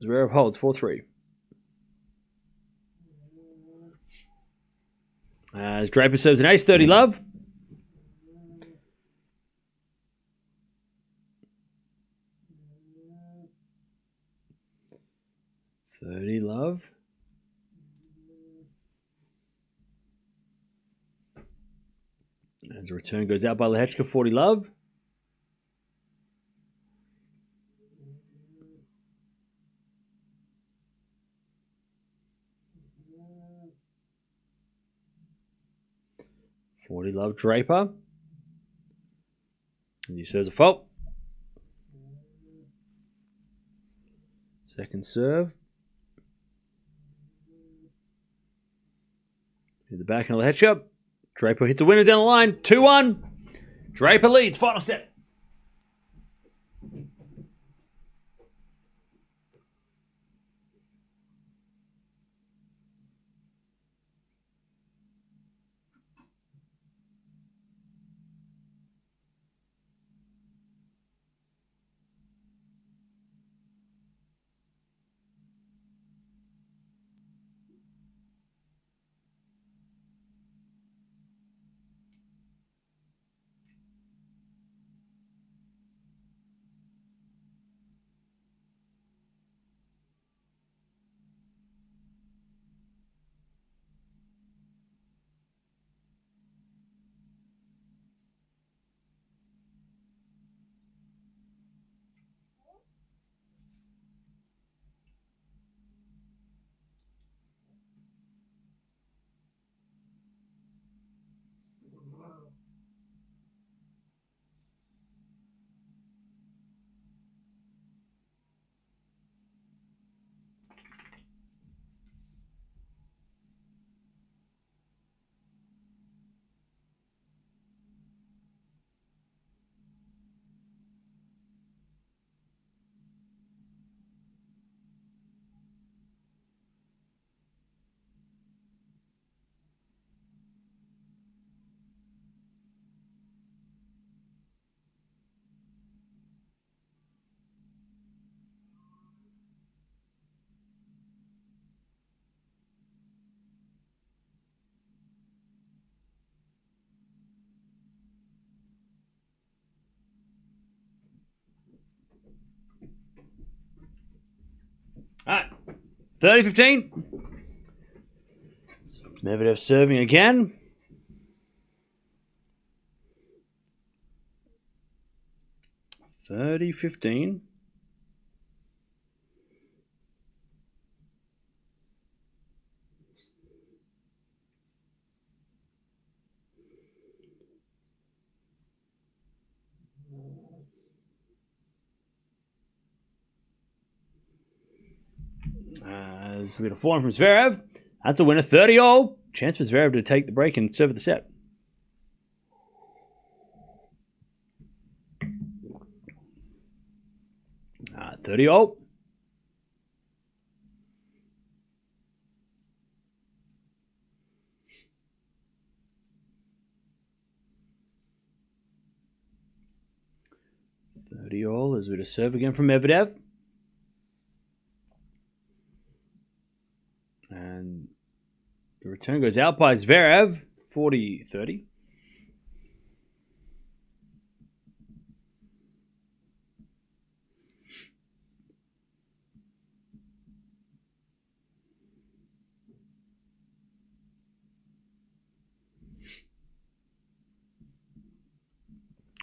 Zverev holds 4-3. As Draper serves an ace, 30 love. As a return goes out by Lehecka, 40 love. (40 love) Draper. And he serves a fault. Second serve. To the back of Lehecka. Draper hits a winner down the line. 2-1. Draper leads. Final set. All right. 30-15. Medvedev serving again. (30-15). As we get a forehand from Zverev. That's a winner. 30-all. Chance for Zverev to take the break and serve the set. Uh, 30-all. All as we to serve again from Medvedev. And the return goes out by Zverev, 40-30.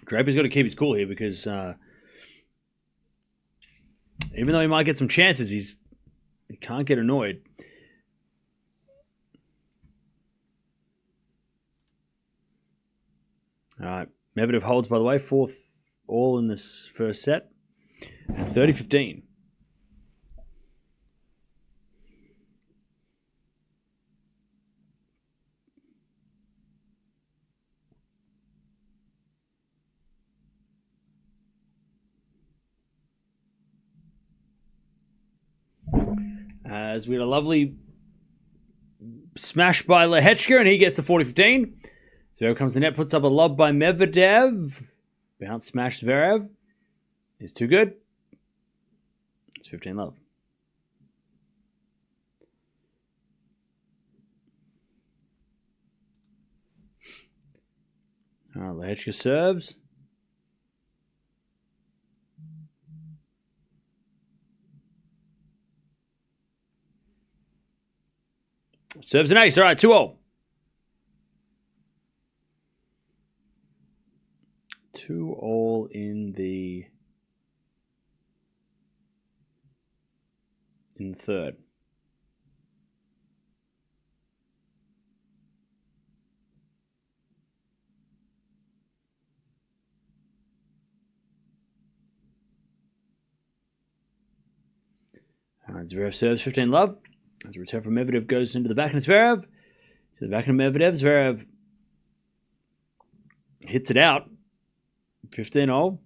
Draper's got to keep his cool here because even though he might get some chances, he can't get annoyed. All right. Medvedev holds, by the way, 4th all in this first set. And 30-15. As we had a lovely smash by Lehecka, and he gets the 40-15. Zverev comes to the net, puts up a lob by Medvedev. Bounce smash Zverev. Is too good. It's 15-love. All right, Lehecka serves. Serves an ace. All right, 2-0. 2-all in the third. All right, Zverev serves 15-love. As a return from Medvedev goes into the back of Zverev. To the back of Medvedev. Zverev hits it out. 15-all.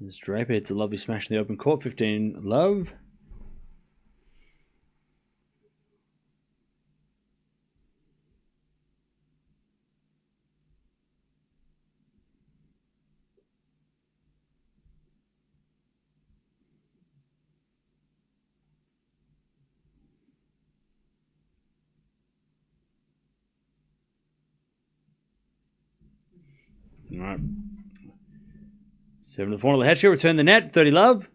As Draper hits a lovely smash in the open court. 15-love. All right. 7 to the 4 to Lehecka. Return the net. 30-love.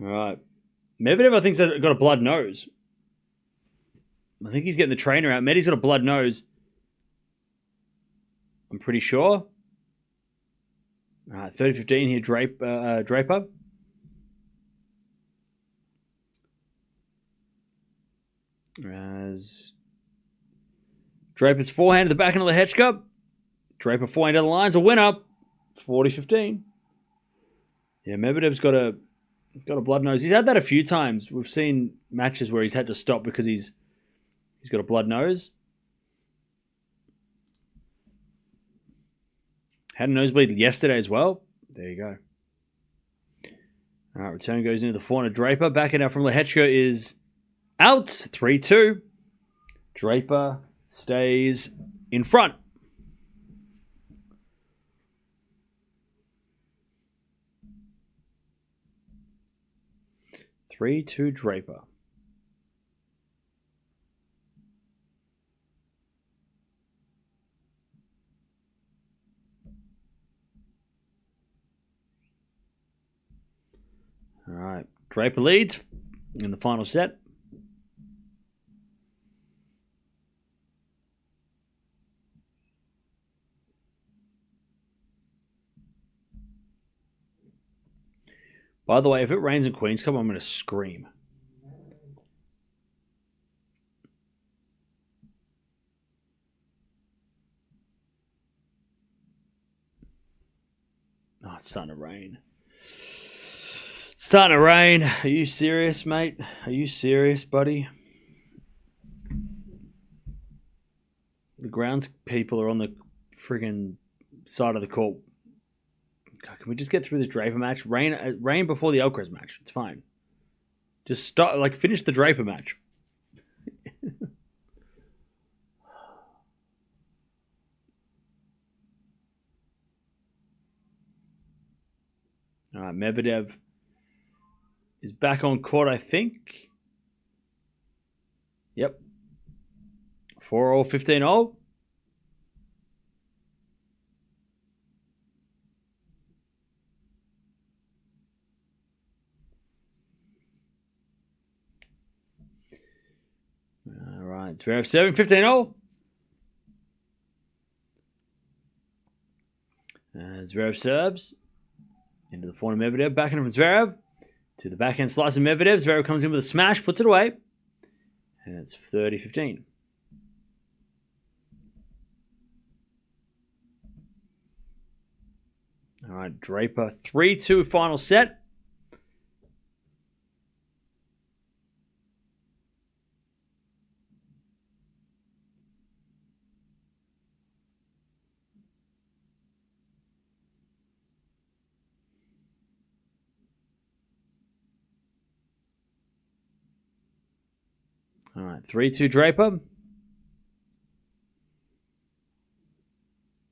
All right. Medvedev, I think, has got a blood nose. I think he's getting the trainer out. Medi's got a blood nose. I'm pretty sure. All right, 30-15 here, Draper. As Draper's forehand to the back end of the Lehecka. Draper forehand down the lines, a winner. 40-15. Yeah, Medvedev's got a blood nose. He's had that a few times. We've seen matches where he's had to stop because he's got a blood nose. Had a nosebleed yesterday as well. There you go. All right, return goes into the corner. Draper. Back it out from Lehecka is out. 3-2. Draper stays in front. Three to Draper. All right. Draper leads in the final set. By the way, if it rains in Queens Club, I'm going to scream. Oh, it's starting to rain. It's starting to rain. Are you serious, mate? Are you serious, buddy? The grounds people are on the friggin' side of the court. God, can we just get through this Draper match? Rain before the Alcaraz match. It's fine. Just stop, like, finish the Draper match. All right, Medvedev is back on court, I think. Yep. 4-all, 15-all. All right, Zverev serving 15-all. Zverev serves into the forehand of Medvedev, backhand from Zverev to the backhand slice of Medvedev. Zverev comes in with a smash, puts it away, and it's 30-15. All right, Draper 3-2 final set. All right, 3-2 Draper.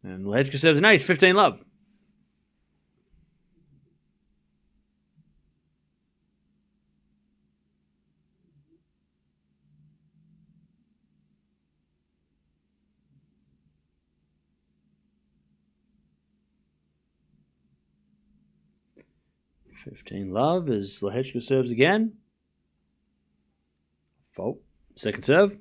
And Lehecka serves an ace, 15-love. $15 as Lehecka serves again. Fault. Second serve.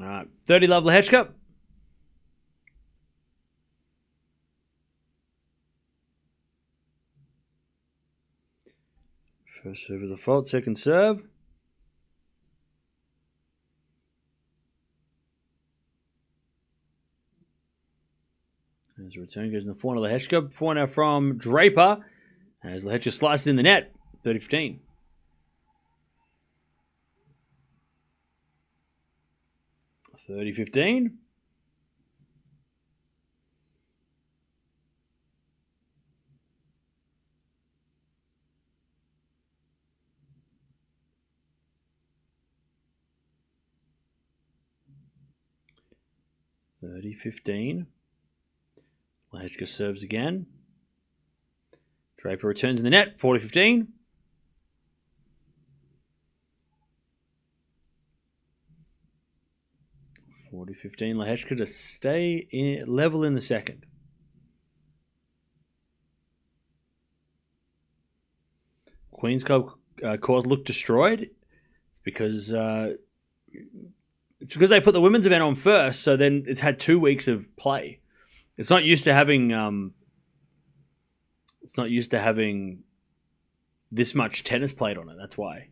All right, 30-love Lehecka. First serve is a fault, second serve. As the return goes in the forehand of Lehecka. Forehand from Draper. As Lehecka slices in the net, 30-15. $30-15. $30-15. Lehecka serves again. Draper returns in the net, 40-15. Lehecka to stay level in the second. Queens Club course looked destroyed. It's because they put the women's event on first, so then it's had 2 weeks of play. It's not used to having this much tennis played on it. That's why.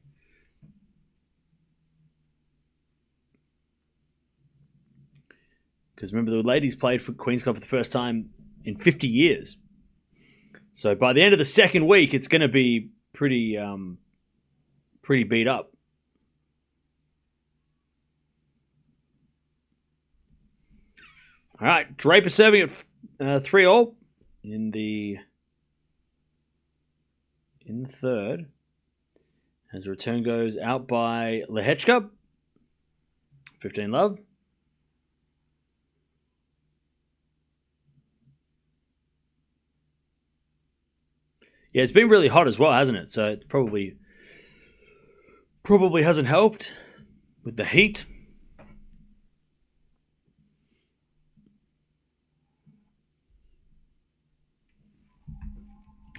Because remember, the ladies played for Queens Club for the first time in 50 years. So by the end of the second week, it's going to be pretty beat up. All right, Draper serving at 3-all in the third. As the return goes out by Lehecka, 15-love. Yeah, it's been really hot as well, hasn't it? So it probably hasn't helped with the heat.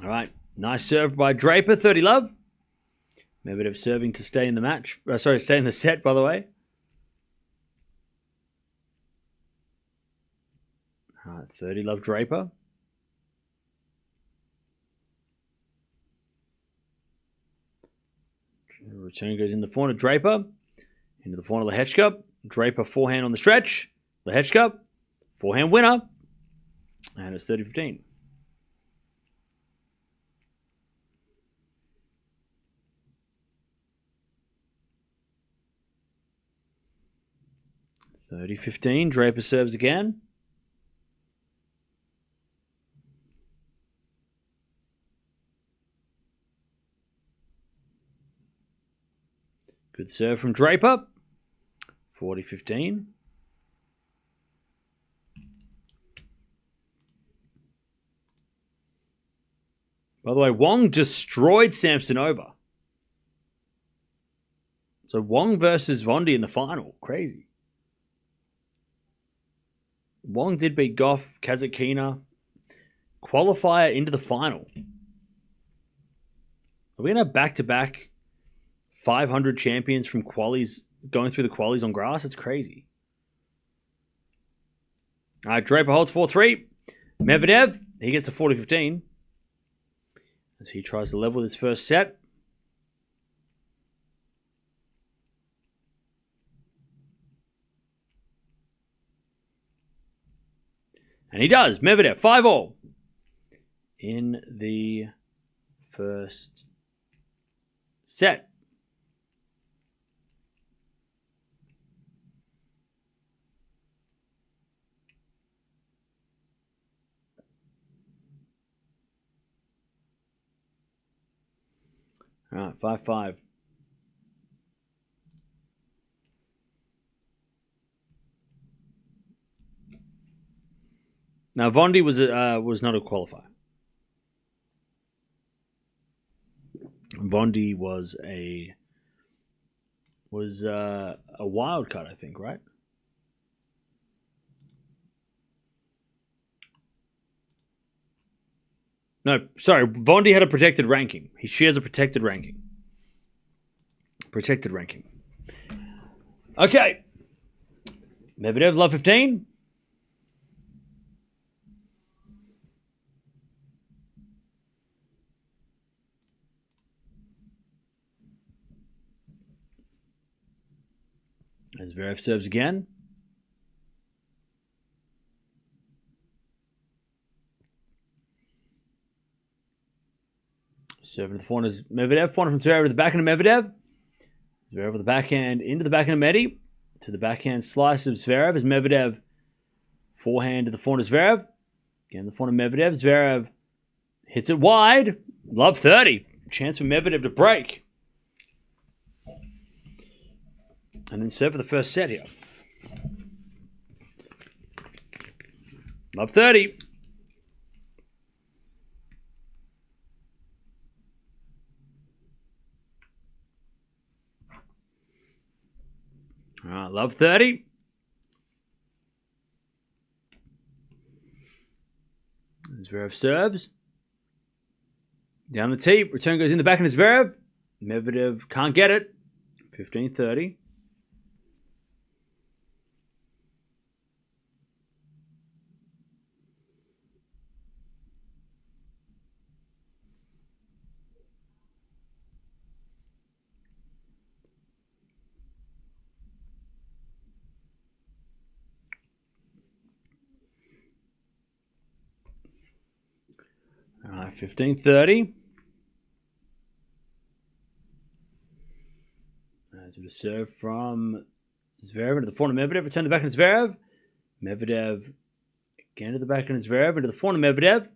All right, nice serve by Draper, 30-love. Medvedev serving to stay in the match. Stay in the set, by the way. All right, 30-love Draper. Return goes in the forehand of Draper. Into the forehand of Lehecka. Draper forehand on the stretch. Lehecka, forehand winner. And it's 30-15. Draper serves again. Good serve from Draper. 40-15. By the way, Wong destroyed Samsonova. So Wong versus Vondi in the final. Crazy. Wong did beat Gauff, Kazatkina. Qualifier into the final. Are we going to have back-to-back 500 champions from qualies going through the qualies on grass? It's crazy. All right, Draper holds 4-3. Medvedev, he gets to 40-15. As he tries to level this first set. And he does. Medvedev, 5-all. In the first set. All right, 5-5. Now, Vondi was not a qualifier. Vondi was a wild card, I think, right? No, sorry. Vondi had a protected ranking. She has a protected ranking. Protected ranking. Okay. Medvedev, love 15. As Zverev serves again. Serving to the forehand is Medvedev. Forehand from Zverev to the backhand of Medvedev. Zverev with the backhand into the backhand of Medi. To the backhand slice of Zverev as Medvedev. Forehand to the forehand of Zverev. Again, the forehand of Medvedev. Zverev hits it wide. Love 30. Chance for Medvedev to break. And then serve for the first set here. Love 30. All right, love 30. Zverev serves. Down the tee. Return goes in the back of Zverev. Medvedev can't get it. 15-30. All right, 15-30. As we serve from Zverev into the forehand of Medvedev. Return to the back of Zverev. Medvedev again to the back of Zverev into the forehand of Medvedev.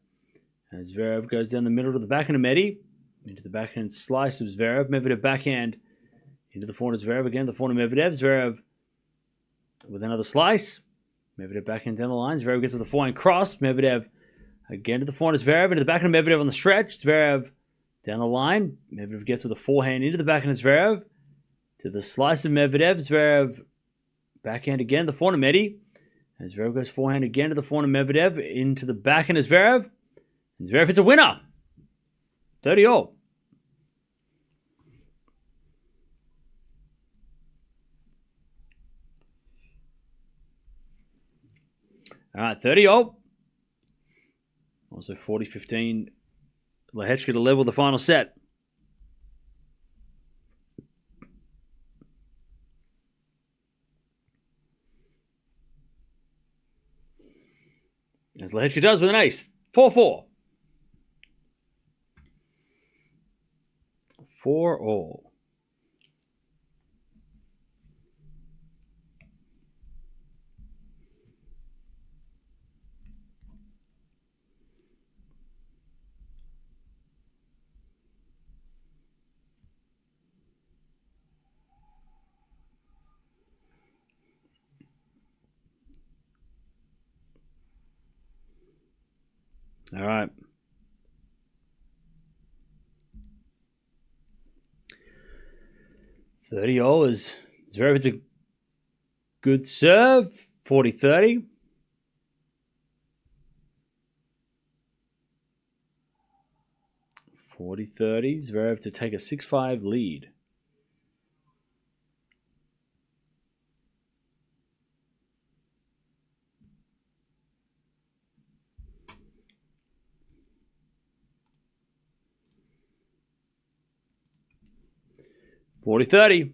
And Zverev goes down the middle to the backhand of Medi. Into the backhand slice of Zverev. Medvedev backhand into the forehand of Zverev. Again, the forehand of Medvedev. Zverev with another slice. Medvedev backhand down the line. Zverev gets with the forehand cross. Medvedev again to the forehand of Zverev. Into the backhand of Medvedev on the stretch. Zverev down the line. Medvedev gets with the forehand into the backhand of Zverev. To the slice of Medvedev. Zverev backhand again. The forehand of Medi. And Zverev goes forehand again to the forehand of Medvedev. Into the backhand of Zverev. And Zverev hits a winner. 30-all. All right, 30-all. Also 40-15. Lehecka to level the final set. As Lehecka does with an ace. 4-4. 4-all. All right. $30 is Zverev. It's a good serve. 40-30. Zverev to take a 6-5 lead. $40-30.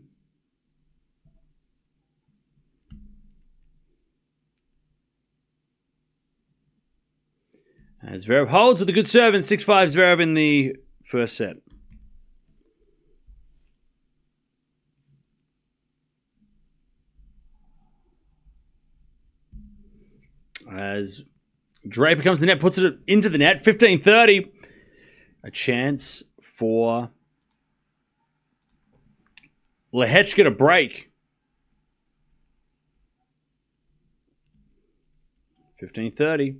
As Zverev holds with a good serve and 6-5 Zverev in the first set. As Draper comes to the net, puts it into the net. 15-30. A chance for Lehecka to break. 15-30.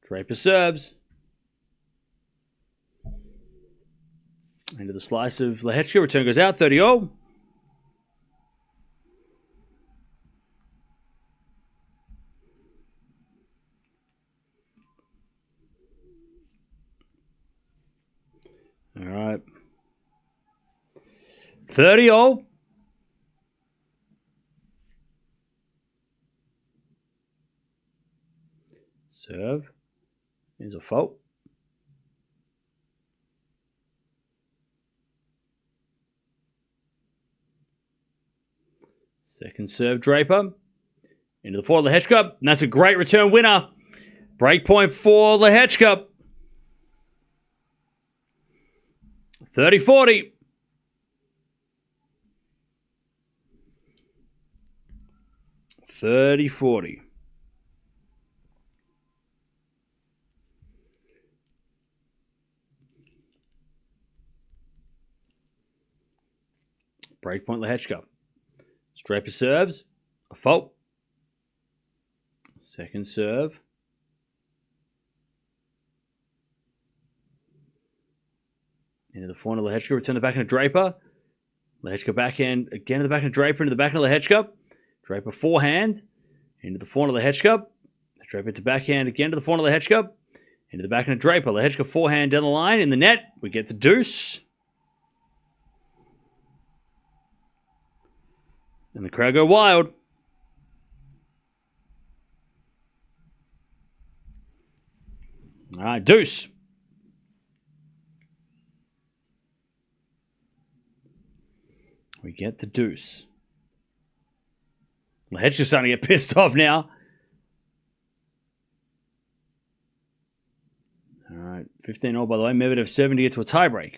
Draper serves. Into the slice of Lehecka. Return goes out. 30-all. All right. 30-all. Serve. Here's a fault. Second serve, Draper. Into the floor, Lehecka. And that's a great return winner. Break point for Lehecka. 30-40. Breakpoint Lehecka. Draper serves. A fault. Second serve. Into the forehand of Lehecka. Return the backhand of Draper. Lehecka backhand. Again to the backhand of Draper. Into the backhand of Lehecka. Draper forehand. Into the forehand of Lehecka. Draper to backhand. Again to the forehand of Lehecka. Into the backhand of Draper. Lehecka forehand down the line. In the net. We get the deuce. And the crowd go wild. All right, deuce. We get the deuce. Lehecka's starting to get pissed off now. All right, 15-all by the way. Medvedev 7 to get to a tiebreak.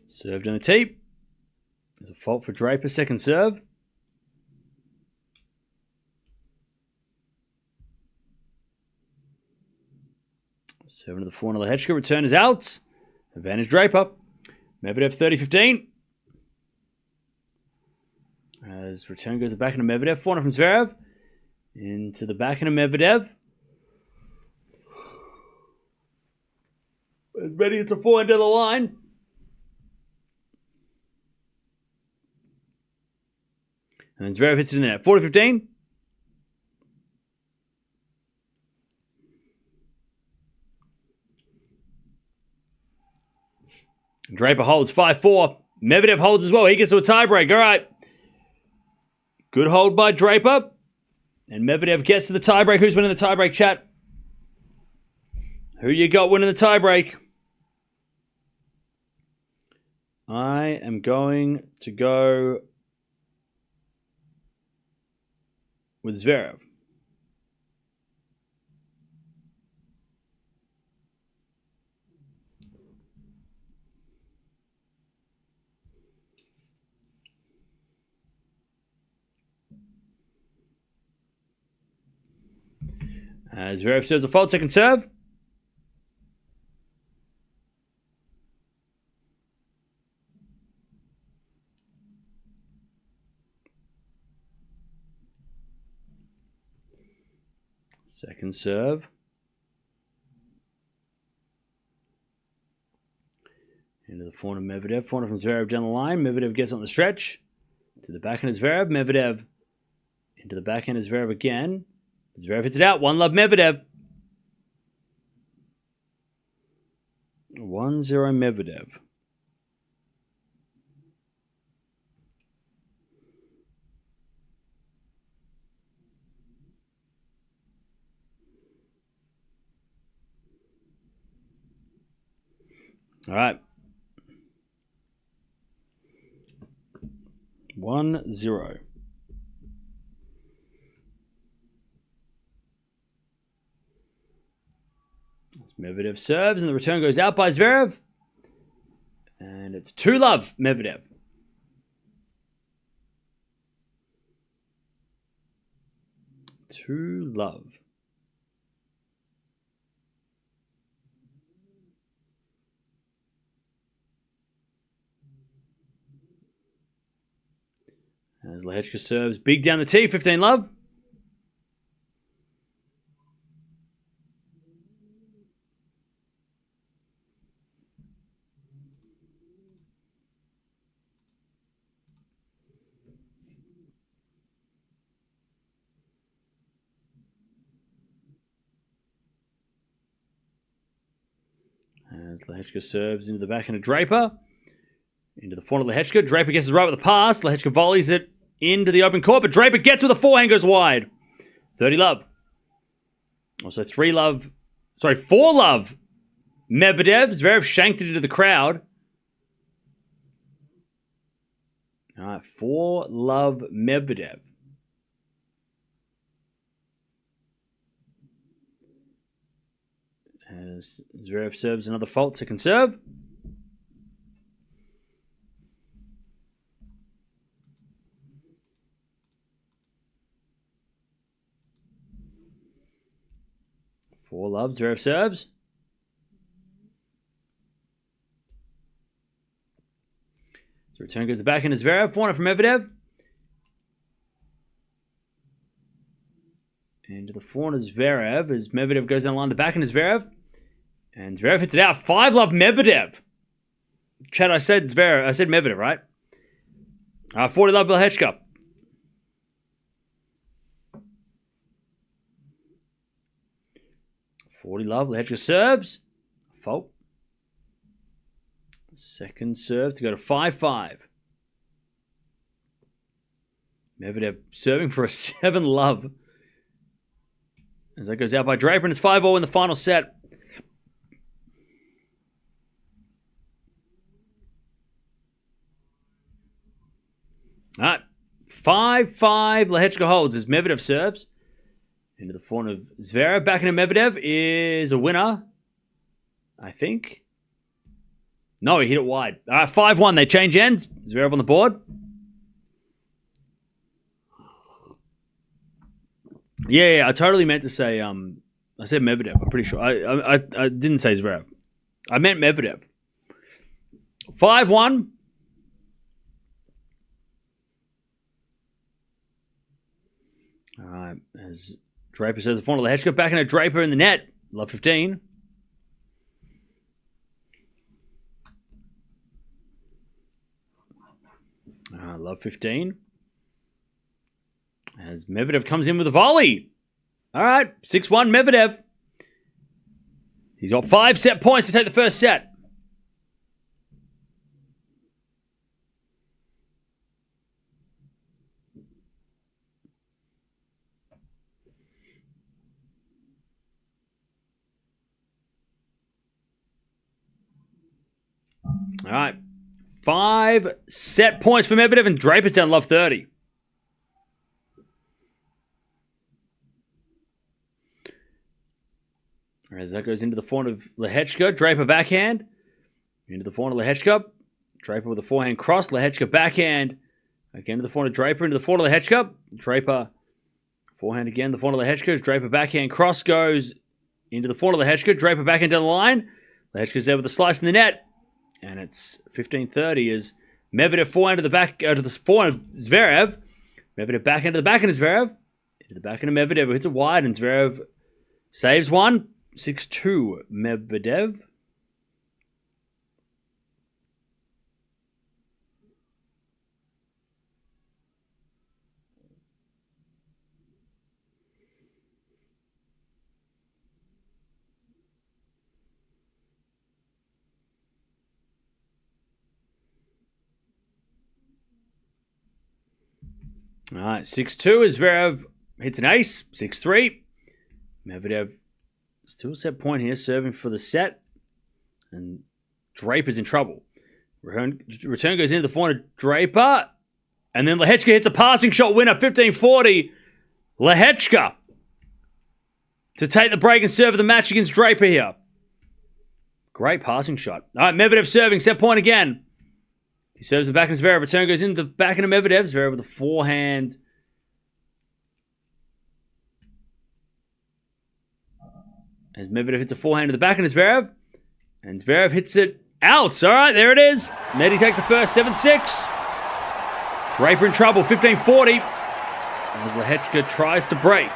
Served on the tee. There's a fault for Draper. Second serve. Serving to the forehand of Lehecka. Return is out. Advantage Draper. Medvedev 30-15. As return goes to the backhand of Medvedev. Forehand from Zverev. Into the backhand of Medvedev. As many as a forehand down the line. And then Zverev hits it in the net. 40-15. Draper holds 5-4. Medvedev holds as well. He gets to a tiebreak. All right. Good hold by Draper. And Medvedev gets to the tiebreak. Who's winning the tiebreak, chat? Who you got winning the tiebreak? I am going to go with Zverev. Zverev serves a fault, second serve. Second serve. Into the forehand of Medvedev. Forehand from Zverev down the line. Medvedev gets on the stretch. To the backhand of Zverev. Medvedev into the backhand of Zverev again. Zverev hits it out. 1-love Medvedev. 1-0 Medvedev. All right. 1-0. Medvedev serves, and the return goes out by Zverev. And it's 2-love Medvedev. Two love. As Lehecka serves big down the tee, 15-love. As Lehecka serves into the backhand of Draper. Into the forehand of Lehecka. Draper gets it right with the pass. Lehecka volleys it into the open court, but Draper gets with a forehand, goes wide. 30-love. Also 4-love Medvedev. Zverev shanked it into the crowd. All right, 4-love Medvedev. As Zverev serves another fault, second serve. Four love, Zverev serves. So return goes the backhand is Zverev. 4-0 from Medvedev. Into the forehand is Zverev as Medvedev goes down the line. The backhand is Zverev. And Zverev hits it out. 5-love Medvedev. Chad, I said Zverev. I said Medvedev, right? 40-love Lehecka. Love Lehecka serves. Fault. Second serve to go to 5-5. Medvedev serving for a 7-love. As that goes out by Draper, and it's 5-0 in the final set. All right. 5-5. Lehecka holds as Medvedev serves. Into the forehand of Zverev. Back into Medvedev is a winner. I think. No, he hit it wide. All right, 5-1. They change ends. Zverev on the board. Yeah, I totally meant to say, I said Medvedev. I'm pretty sure. I didn't say Zverev. I meant Medvedev. 5-1. All right, as Draper says the forehand of Lehecka. Back into Draper in the net. Love 15. Love 15. As Medvedev comes in with a volley. All right, 6-1 Medvedev. He's got 5 set points to take the first set. All right. 5 set points for Medvedev, and Draper's down love 30. As that goes into the forehand of Lehecka. Draper backhand. Into the forehand of Lehecka. Draper with a forehand cross. Lehecka backhand. Again to the forehand of Draper. Into the forehand of Lehecka. Draper forehand again. The forehand of Lehecka. Draper backhand cross goes into the forehand of Lehecka. Draper backhand down the line. Lehecka's there with a slice in the net. And it's 15-30 as Medvedev forehand to the back, to the forehand of Zverev. Medvedev backhand to the backhand of Zverev. Into the backhand of Medvedev, who hits it wide, and Zverev saves one. 6-2 Medvedev. All right, 6-2 as Zverev hits an ace. 6-3. Medvedev still set point here, serving for the set. And Draper's in trouble. Return goes into the forehand of Draper. And then Lehecka hits a passing shot winner, 15-40. Lehecka to take the break and serve the match against Draper here. Great passing shot. All right, Medvedev serving, set point again. He serves the back of Zverev. Return goes into the back of Medvedev. Zverev with a forehand. As Medvedev hits a forehand to the back of Zverev. And Zverev hits it out. All right, there it is. Medi takes the first, 7-6. Draper in trouble, 15-40. As Lehecka tries to break.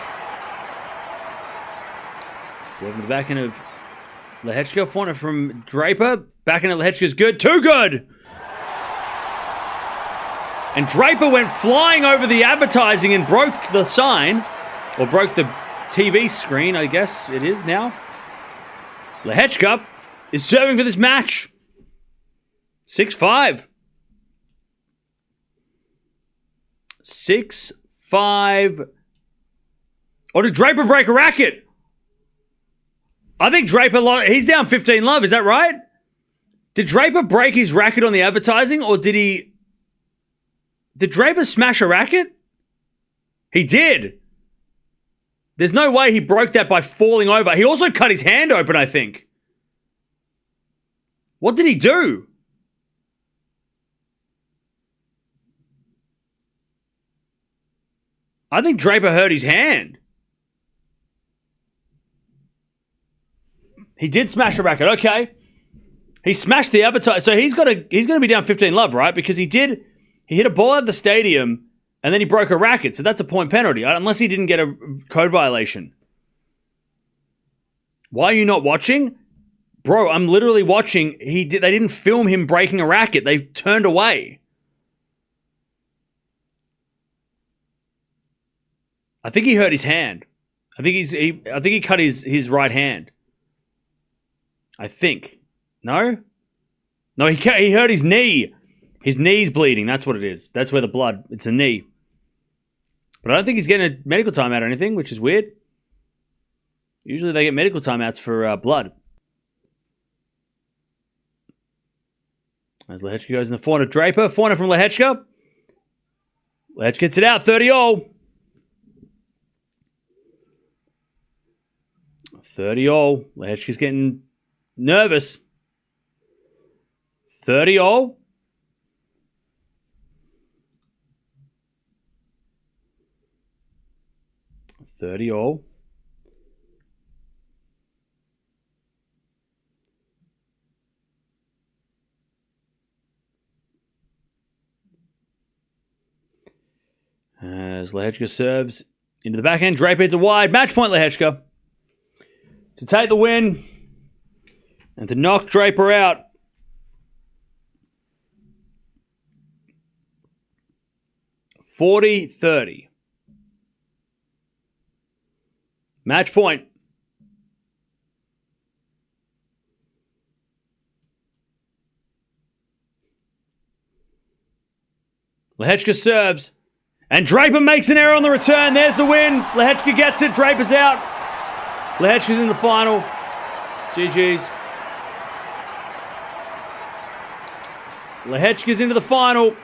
Serving the back end of Lehecka. Forehand from Draper. Back end of Lehecka's good. Too good. And Draper went flying over the advertising and broke the sign. Or broke the TV screen, I guess it is now. Lehecka is serving for this match. 6-5. 6-5. Or did Draper break a racket? I think Draper, he's down 15 love, is that right? Did Draper break his racket on the advertising, or did he... Did Draper smash a racket? He did. There's no way he broke that by falling over. He also cut his hand open, I think. What did he do? I think Draper hurt his hand. He did smash a racket. Okay. He smashed the advertising. So he's going to be down 15 love, right? Because he hit a ball out of the stadium and then he broke a racket. So that's a point penalty, unless he didn't get a code violation. Why are you not watching? Bro, I'm literally watching. They didn't film him breaking a racket. They turned away. I think he hurt his hand. I think he cut his right hand. I think. No? No, he hurt his knee. His knee's bleeding. That's what it is. That's where the blood. It's a knee. But I don't think he's getting a medical timeout or anything, which is weird. Usually they get medical timeouts for blood. As Lehecka goes in the forehand of Draper. Forehand from Lehecka. Lehecka gets it out. 30-all. 30-all. Lehecka's getting nervous. 30-all. 30-all. As Lehecka serves into the backhand, Draper hits a wide. Match point, Lehecka. To take the win and to knock Draper out. (40-30). Match point. Lehecka serves. And Draper makes an error on the return. There's the win. Lehecka gets it. Draper's out. Lehecka's in the final. GG's. Lehecka's into the final.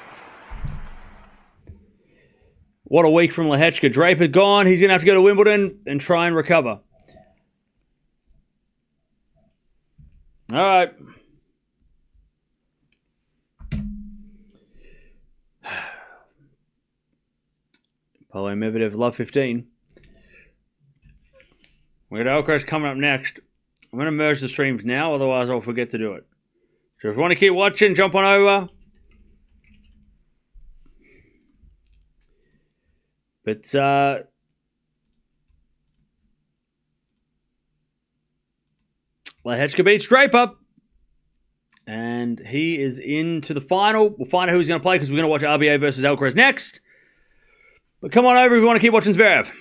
What a week from Lehecka. Draper gone. He's going to have to go to Wimbledon and try and recover. All right. Paulo Medvedev, love 15. We got Alcaraz coming up next. I'm going to merge the streams now, otherwise I'll forget to do it. So if you want to keep watching, jump on over. But Lehecka beats Draper. And he is into the final. We'll find out who he's going to play because we're going to watch RBA versus Alcaraz next. But come on over if you want to keep watching Zverev.